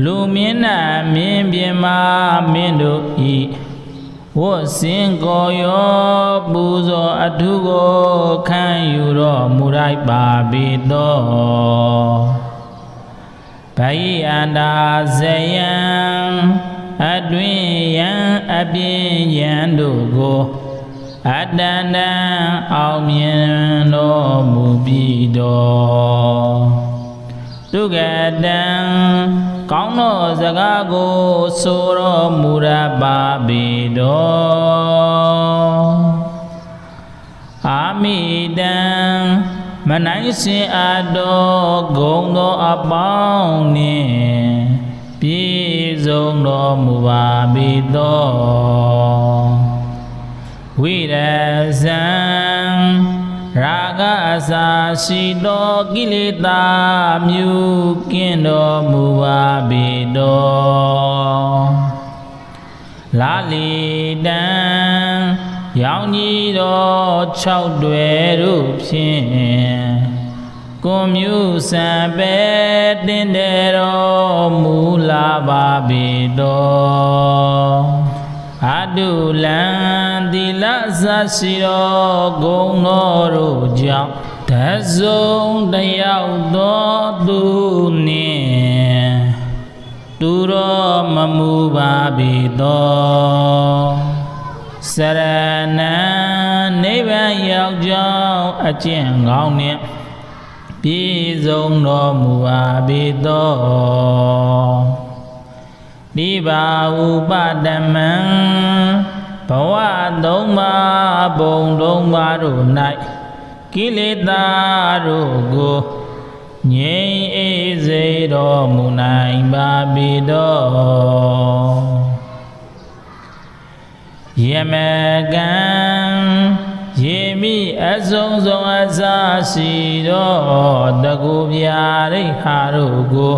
လူမြင့်နာမြင့်ပြမမင်းတို့ဤဝတ်စင်ကိုရောပူဇော်အထုကိုခံယူတော်မူလိုက်ပါပေသောဘိယန္တာဇယံအတွင်ယံအပြင်းယံတို့ကိုအတန္တံအောင်မြင်တော်မူပြီးတော်ဒုက္ကတံကောင်းသောစကားကိုဆိုတော်မူရပါပေတော်အာမိတံမနိုင်စင်အပ်တော်ဂုံသောအပေါင်းနှင့်ပြည့်စုံတော်မူပါပေတော်ဝိရဇံရာဂအစာရှိသောကိလေသာမြူကင်းတော်မူပါပေတော်လာလီတံရောင်ကြီးတော်6တွယ်တို့ဖြင့်ကွန်မြူစံပဲတင်တယ်တော်မူလာပါပေတော်အတုလံသီလသရှိတော်ဂုဏ်တော်တို့ကြောင့်တစုံတယောက်သောသူနှင့်တူတော်မမူပါပေတော်စရဏံနိဗ္ဗာန်ရောက်ကြောင်းအကျင့်ကောင်းနှင့်ပြည့်စုံတော်မူပါပေတော်တိဘာဥပဒမံဘဝသုံးပါးဘုံသုံးပါးတို့၌ကိလေသာတို့ကိုငြိမ်းအေးစေတော်မူနိုင်ပါပေတော်ယမကံယေမိအစုံစုံအစာရှိတော်တကူပြရိဟာတို့ကို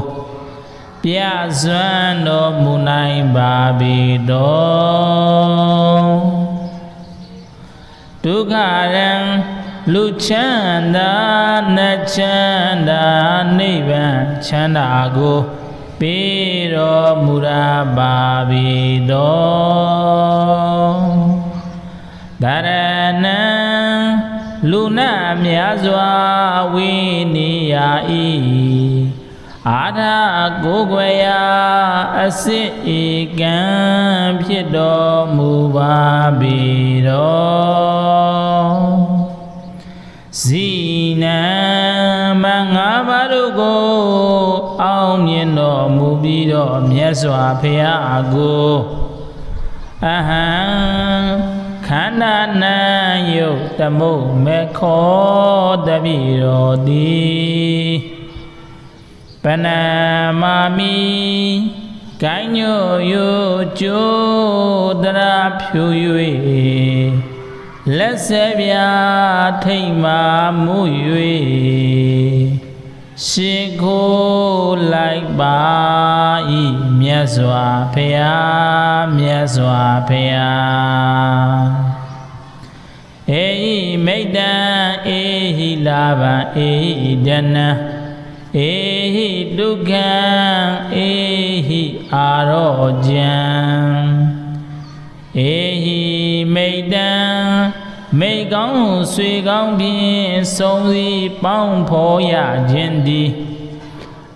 ပြစွမ်းတော်မူနိုင်ပါပေတော်ဒုက္ခရံလူချမ်းသာနတ်ချမ်းသာနိဗ္ဗာန်ချမ်းသာကိုပေးတော်မူရပါပေတော်တရဏံလူနာများစွာဝိနိယဤအာထာကိုယ်ွယ်ရာအစစ်ဧကံဖြစ်တော်မူပါပေတော်ဇိနံမငါးပါးတို့ကိုအောင်မြင်တော်မူပြီးတော့မြတ်စွာဘုရားကိုအဟံခန္ဓာနံယုတ်တမုတ်မေခောတပိတော်သည်ပနမာမိကိုင်းညိုယိုကျိုးတရာဖြူ၍လက်ဆက်ပြထိတ်မာမှု၍ရှိခိုးလိုက်ပါ၏ မြတ်စွာဘုရားမြတ်စွာဘုရားဧဟိမိတ္တံဧဟိလာဘံဧဟိဒနံဧဟိဒုက္ခံဧဟိအာရောကြံဧဟိမိတ္တံမိကောင်းဆွေကောင်းဖြင့်ဆုံးစည်းပေါင်းဖော်ရခြင်းသည်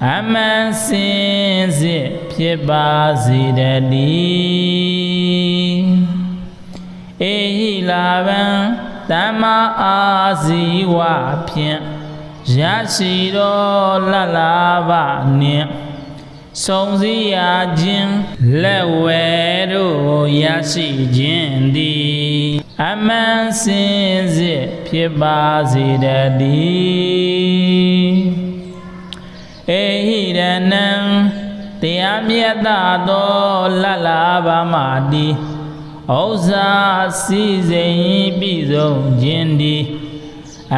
အမှန်စင်စစ်ဖြစ်ပါစေတည်းဧဟိလာဘံသမ္မာအာဇီဝဖြင့်ရရှိသောလတ်လာဘနှင့်ဆုံးစည်းရခြင်းလက်ဝဲတို့ရရှိခြင်းသည်အမှန်စင်စစ်ဖြစ်ပါစေတည်းဧဟိရဏံတရားမြတ်သောလတ်လာဘမှသည်ဥစ္စာစည်းစိမ်ပြည့်စုံခြင်းသည်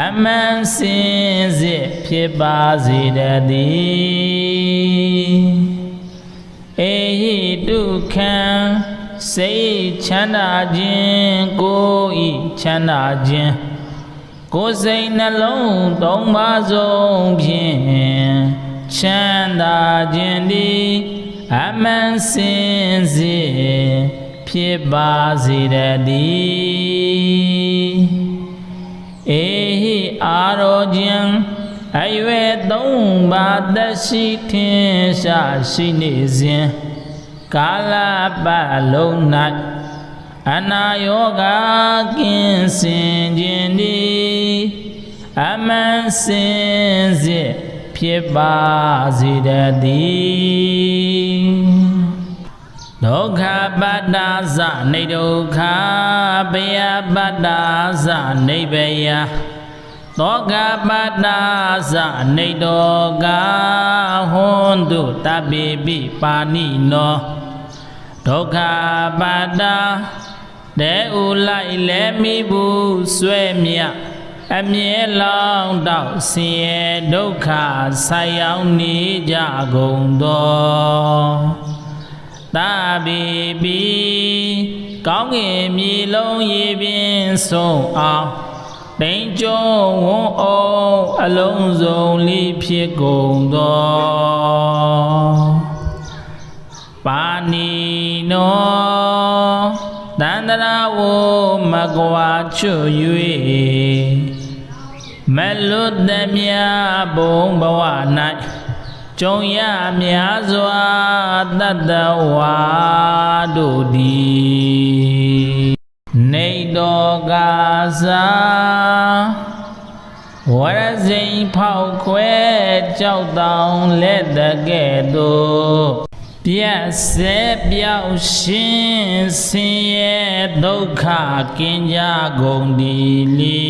အမှန်စင်စစ်ဖြစ်ပါစေတည်းဧဟိဒုက္ခံစိတ်ချမ်းသာခြင်းကိုယ်ဤချမ်းသာခြင်းကိုယ်စိတ်နှလုံးသုံးပါးစုံဖြင့်ချမ်းသာခြင်းသည်အမှန်စင်စစ်ဖြစ်ပါစေတည်းဧဟိအာရောကြံအရွယ်သုံးပါးသက်ရှိထင်ရှားရှိနေစဉ်ကာလပတ်လုံး၌အနာယောဂကင်းစင်ခြင်းသည်အမှန်စင်စစ်ဖြစ်ပါစေတည်းဒုက္ခပတ္တာဇနိဒုက္ခဘယပတ္တာဇနိဗ္ဗယသောကပတ္တာဇနိတောကဟွန်တုတပိပိပါဏိနောဒုက္ခပတ္တာတဲဥလိုက်လဲမိဘူးဆွဲမြအမြဲလောင်းတောက်ဆင်းရဲဒုက္ခဆိုင်ရောက်နေကြကုန်သောတပိပိကောင်းကင်မြေလုံးရေပြင်ဆုံးအောင်တိမ်ကျုံဝုန်းအောင်အလုံးစုံလေးဖြစ်ကုန်သောပါဏိနောတန္တရာဝမကွာချွ၍မလွတ်သည်မြဘုံဘဝ၌ကြုံရများစွာတတ္တဝါတို့သည်နေတော်ကာစာဝရစိန်ဖောက်ခွဲကြောက်တောင်လက်တကဲ့သို့ပြတ်ဆဲပြောက်ရှင်ဆင်းရဲဒုက္ခကင်းကြကုန်သည်လီ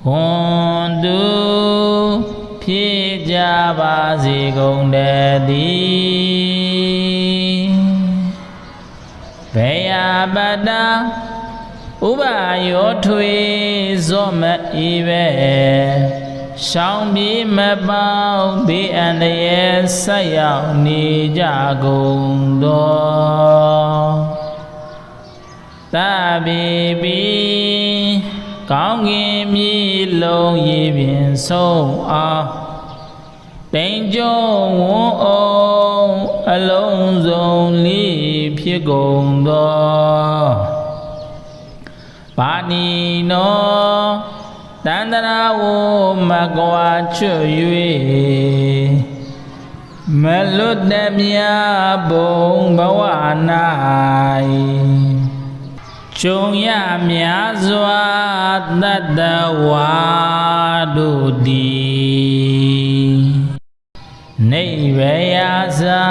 ဟွန်တုဖြစ်ကြပါစေကုန်တည်းဘေယပတ္တာဥပယောထွေဇောမဤပဲရှောင်းပြေးမပေါဘေးအန္တရာယ်ဆက်ရောက်နေကြကုန်သောတပိပိကောင်းကင်မြေလုံးရေပြင်ဆုံးအောင်တိမ်ကျုံဝုန်းအောင်အလုံးစုံလေးဖြစ်ကုန်သောပါဏိနောတန္တရာဝမကွာချွ၍မလွတ်သည်မြဘုံဘဝ၌ကြုံရများစွာတတ္တဝါတို့သည်နိဗ္ဗာစာ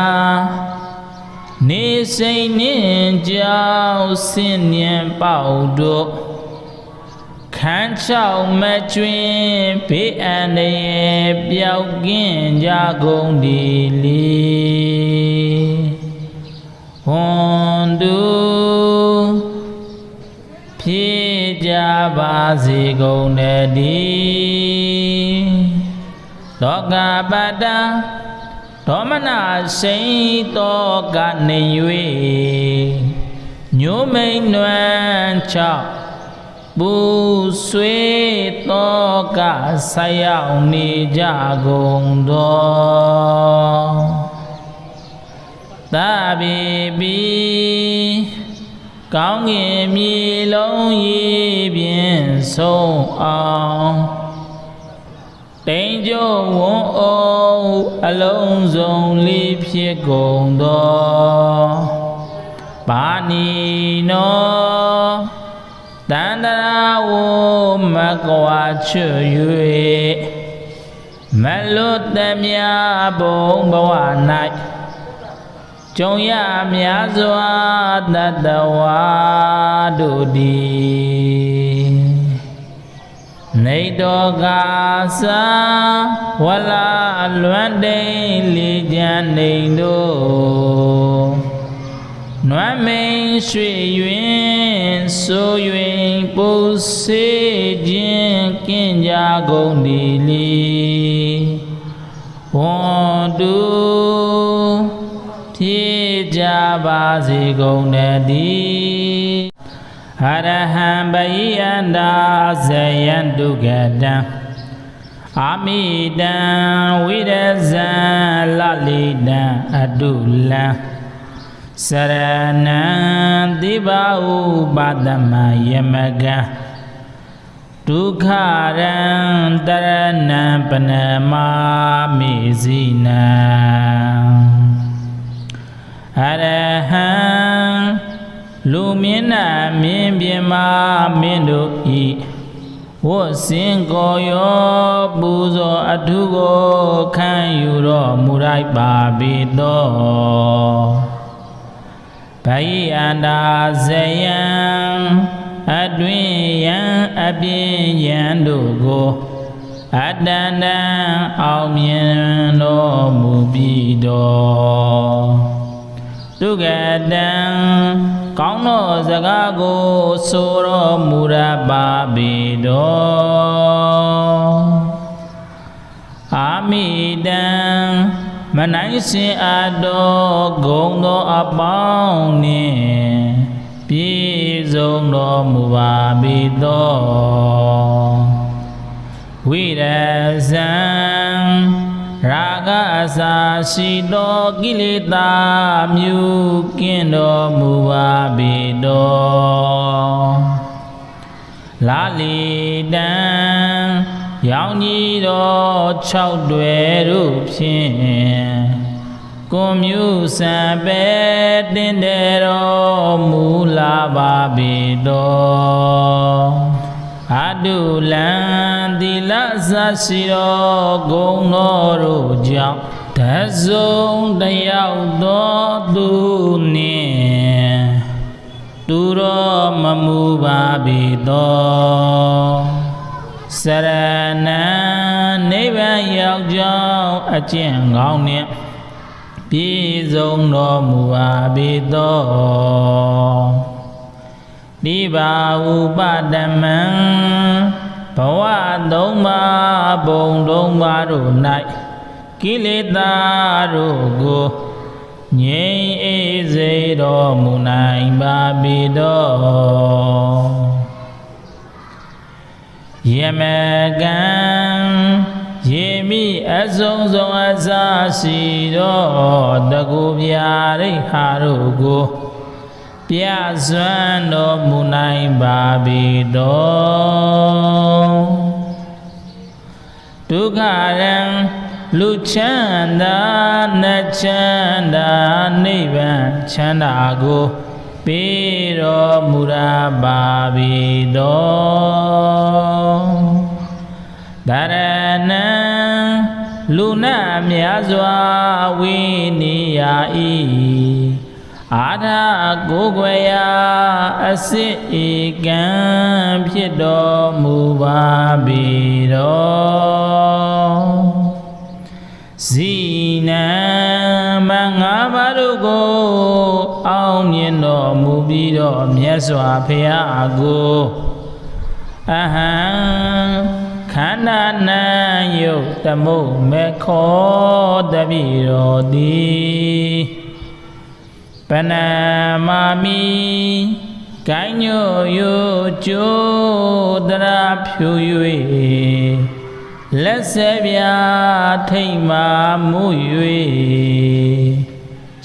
နေစိတ်နှင့်ကြောင့်ဆင်းဉဏ်ပေါတို့ခန်းချောက်မကျွင်းဘေးအန္တရာယ်ပျောက်ကင်းကြကုန်သည်လေဟွန်တုဖြစ်ကြပါစေကုန်တည်းသောကပတ္တာ ဒေါမနစိန်တောကနေ၍ညိုမိန်နွမ်းချောက်ပူဆွေတောကဆက်ရောက်နေကြကုန်သောသာဘီဘီကောင်းကင်မြေလုံးရေပြင်းဆုံးအောင်တိမ်ကျုံဝန်းအောင်အလုံးစုံလေးဖြစ်ကုန်သောပါဏီနောတန္တရာဝမကွာချွ၍မလွတ်သမျှဘုံဘဝ၌ကြုံရများစွာတတဝါတို့သည်နေတော်ကာသာဝလာလွမ်းတိန်လေးချမ်းနေတို့နွမ်းမိန်ရွှေရွင်ဆို၍ပူစေခြင်းကင်းကြကုန်သည်လီဝန်တူဖြစ်ကြပါစေကုန်တည်းအရဟံဘိယန္တာဇယံတုကတံအာမိတံဝိရဇံလလိတံအတုလံစရဏံတိပါဥပါဒမယမကံဒုက္ခရံတရဏံပနမာမိဇိနံအရဟံလူမြင့်နာမြင့်ပြမမင်းတို့ဤဝတ်စင်ကိုရောပူဇော်အထုကိုခံယူတော်မူလိုက်ပါပေသောဘိယန္တာဇယံအတွင်ယံအပြင်းယံတို့ကိုအတန္တံအောင်မြင်တော်မူပြီးတော်ဒုက္ကတံကောင်းသောစကားကိုဆိုတော်မူရပါပေတော်အာမိတံမနိုင်စင်အပ်သောဂုဏ်သောအပေါင်းနှင့်ပြည့်စုံတော်မူပါပေတော်ဝိရဇံရာဂအစာရှိသောကိလေသာမြူကင်းတော်မူပါပေတော်လာလီတံရောင်ကြီးတော်6တွယ်တို့ဖြင့်ကွန်မြူစံပဲတင်တယ်တော်မူလာပါပေတော်အတုလံသီလသရှိတော်ဂုဏ်တော်တို့ကြောင့်တစုံတယောက်သောသူနှင့်သူတော်မမူပါပေတော်စရဏံနိဗ္ဗာန်ရောက်ကြောင်းအကျင့်ကောင်းနှင့်ပြည့်စုံတော်မူပါပေတော်ဒီပါဥပဒမံဘဝသုံးပါးဘုံသုံးပါးတို့၌ကိလေသာတို့ကိုငြိမ်းအေးစေတော်မူနိုင်ပါပေတော်ယမကံယေမိအစုံဆုံးအစာရှိတော်တကူပြရိဟာတို့ကိုပြစွမ်းတော်မူနိုင်ပါပေတော်ဒုက္ခရံလူချမ်းသာနတ်ချမ်းသာနိဗ္ဗာန်ချမ်းသာကိုပေးတော်မူရပါပေတော်တရဏံလူနာများစွာဝိနိယဤအာထာကိုယ်ွယ်ရာအစစ်ဧကံဖြစ်တော်မူပါပေတော်ဇီနံမငါးပါးတို့ကိုအောင်မြင်တော်မူပြီးတော့မြတ်စွာဘုရားကိုအဟံခ န္ဓာနံယုတ်တမုတ်မေခောတပိရောတိပနမာမိကိုင်းညိုယုကျိုးတရာဖြူ၍လက်ဆက်ပြထိတ်မာမှု၍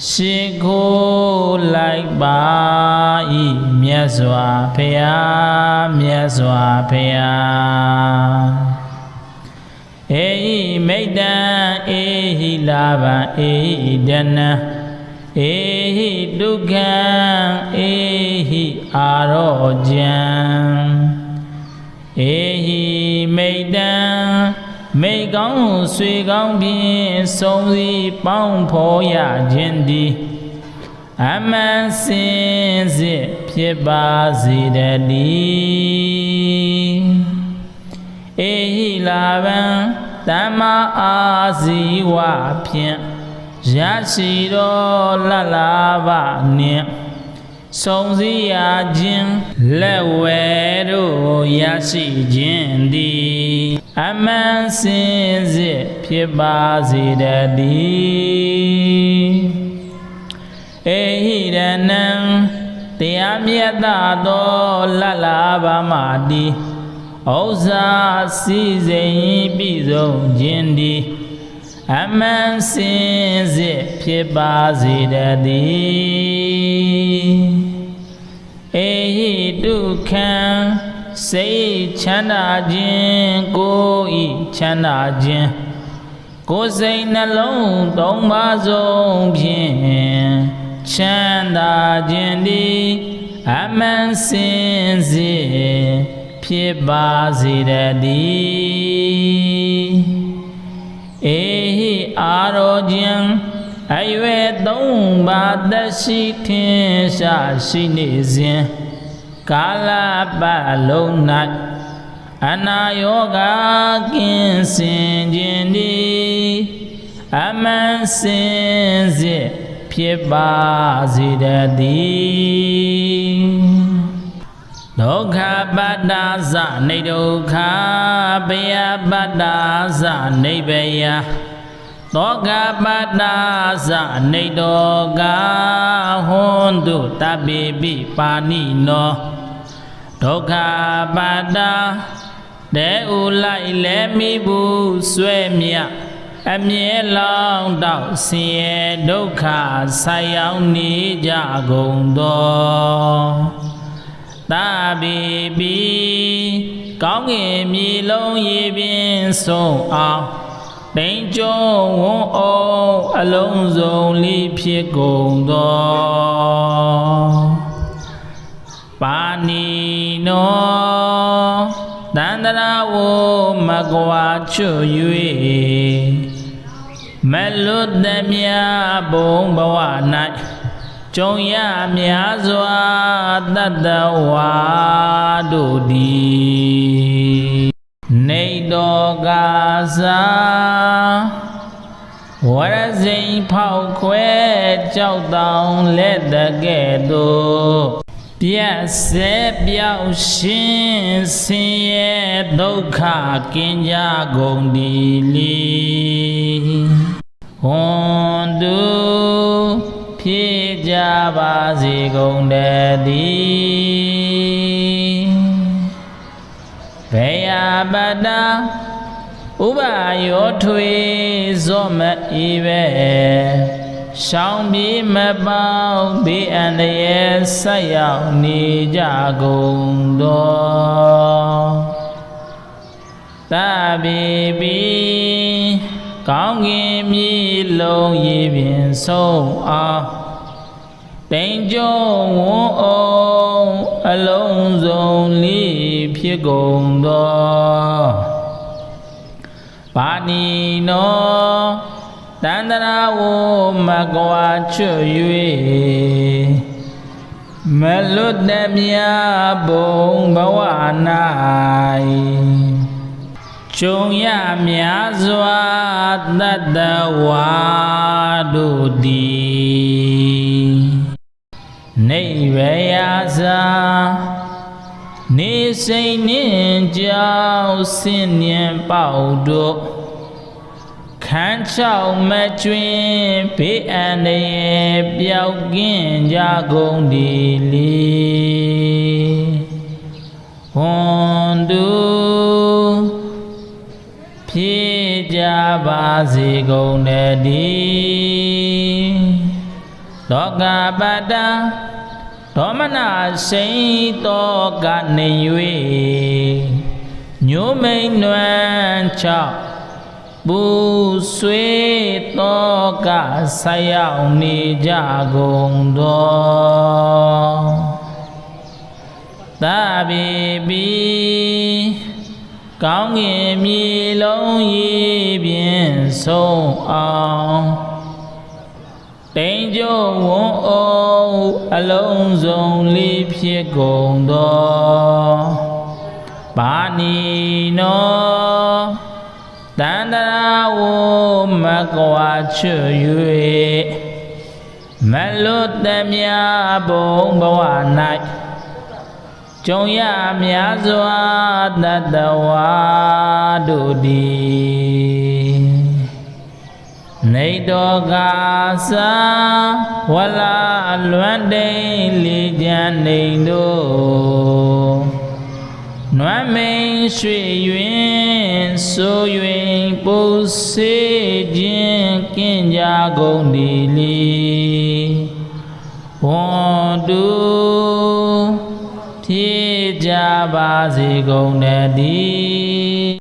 ရှိခိုးလိုက်ပါဤမြတ်စွာဘုရားမြတ်စွာဘုရားဧဟိမိတ္တံဧဟိလာဘံဧဟိဒနံဧဟိဒုက္ခံဧဟိအာရောကြံဧဟိမိတ္တံမိကောင်းဆွေကောင်းဖြင့်စုံစည်းပေါင်းဖော်ရခြင်းသည်အမှန်စင်စစ်ဖြစ်ပါစေတည်းဧဟိလာဘံသမ္မာအာဇီဝဖြင့်ရရှိတော်လတ်လာဘနှင့်စုံစည်းရခြင်းလက်ဝဲတို့ရရှိခြင်းသည်အမှန်စင်စစ်ဖြစ်ပါစေတည်းဧဟိရဏံတရားမြတ်သောလတ်လာဘမှသည်ဥစ္စာစည်းစိမ်ပြည့်စုံခြင်းသည်အမှန်စင်စစ်ဖြစ်ပါစေတည်းဧဟိဒုက္ခံစိတ်ချမ်းသာခြင်းကိုယ်ဤချမ်းသာခြင်းကိုယ်စိတ်နှလုံးသုံးပါးစုံဖြင့်ချမ်းသာခြင်းသည်အမှန်စင်စစ်ဖြစ်ပါစေတည်းဧဟိအာရောကြံအရွယ်သုံးပါးသက်ရှိထင်ရှားရှိနေစဉ်ကာလပတ်လုံး၌အနာယောဂကင်းစင်ခြင်းသည်အမှန်စင်စစ်ဖြစ်ပါစေတည်းဒုက္ခပတ္တာဇနိဒုက္ခဘယပတ္တာဇနိဗ္ဗယသောကပတ္တာဇနိတောကဟွန်တုတပိပိပါဏိနောဒုက္ခပတ္တာတဲဥလိုက်လဲမိဘူးဆွဲမြအမြဲလောင်းတောက်ဆင်းရဲဒုက္ခဆိုင်ရောက်နေကြကုန်သောတပိပိကောင်းကင်မြေလုံးရေပြင်ဆုံးအောင်တိမ်ကျုံဝုန်းအောင်အလုံးစုံလေးဖြစ်ကုန်သောပါဏိနောတန္တရာဝမကွာချွ၍မလွတ်သမျှဘုံဘဝ၌ကြုံရများစွာတတ္တဝါတို့သည်နေတောကာသာဝရစိန်ဖောက်ခွဲကြောက်တောင်လက်တကဲ့သို့ပြတ်ဆဲပြောက်ရှင်ဆင်းရဲဒုက္ခကင်းကြကုန်သည်လီဟွန်တုဖြစ်ကြပါစေကုန်တည်းဘေယပတ္တာဥပယောထွေဇောမဤပဲရှောင်းပြေမပေါဘေးအန္တရာယ်ဆက်ရောက်နေကြကုန်သောတပိပိကောင်းကင်မြေလုံးရေပြင်ဆုံးအောင်တိမ်ကျုံဝုန်းအောင်အလုံးစုံလေးဖြစ်ကုန်သောပါဏိနောတန္တရာဝမကွာချွ၍မလွတ်သမျှဘုံဘဝ၌ကြုံရများစွာတတ္တဝါတို့သည်နိဗ္ဗယဇာ နေစိန်နှင့်ကြောက်ဆင်းညံပေါတို့ခန်းချောက်မကျွင်းဘေးအန္တရာယ်ပျောက်ကင်းကြကုန်ဒီလေဝန်သူဖြည့်ကြပါစေကုန်တည်းလောကပတ္တဒေါမနစိန်တောကနေ၍ညိုမိန်နွမ်းချောက်ပူဆွေးတောကဆက်ရောက်နေကြကုန်သောသဗ္ဗေပိကောင်းကင်မြေလုံးရေပြင်ဆုံးအောင်တိမ်ကျုံဝွန်အောင်အလုံးစုံလေးဖြစ်ကုန်သောပါဏီနောတန္တရာဝမကွာချွ၍မလွတ်သမျှဘုံဘဝ၌ကြုံရများစွာတတဝါတို့သည်နေတော်ကာသာဝလာလွမ်းတိန်လေးချမ်းနေတို့နွမ်းမိန်ရွှေရွင်ဆို၍ပူစေခြင်းကင်းကြကုန်သည်လေဝန်သူဖြည့်ကြပါစေကုန်တည်း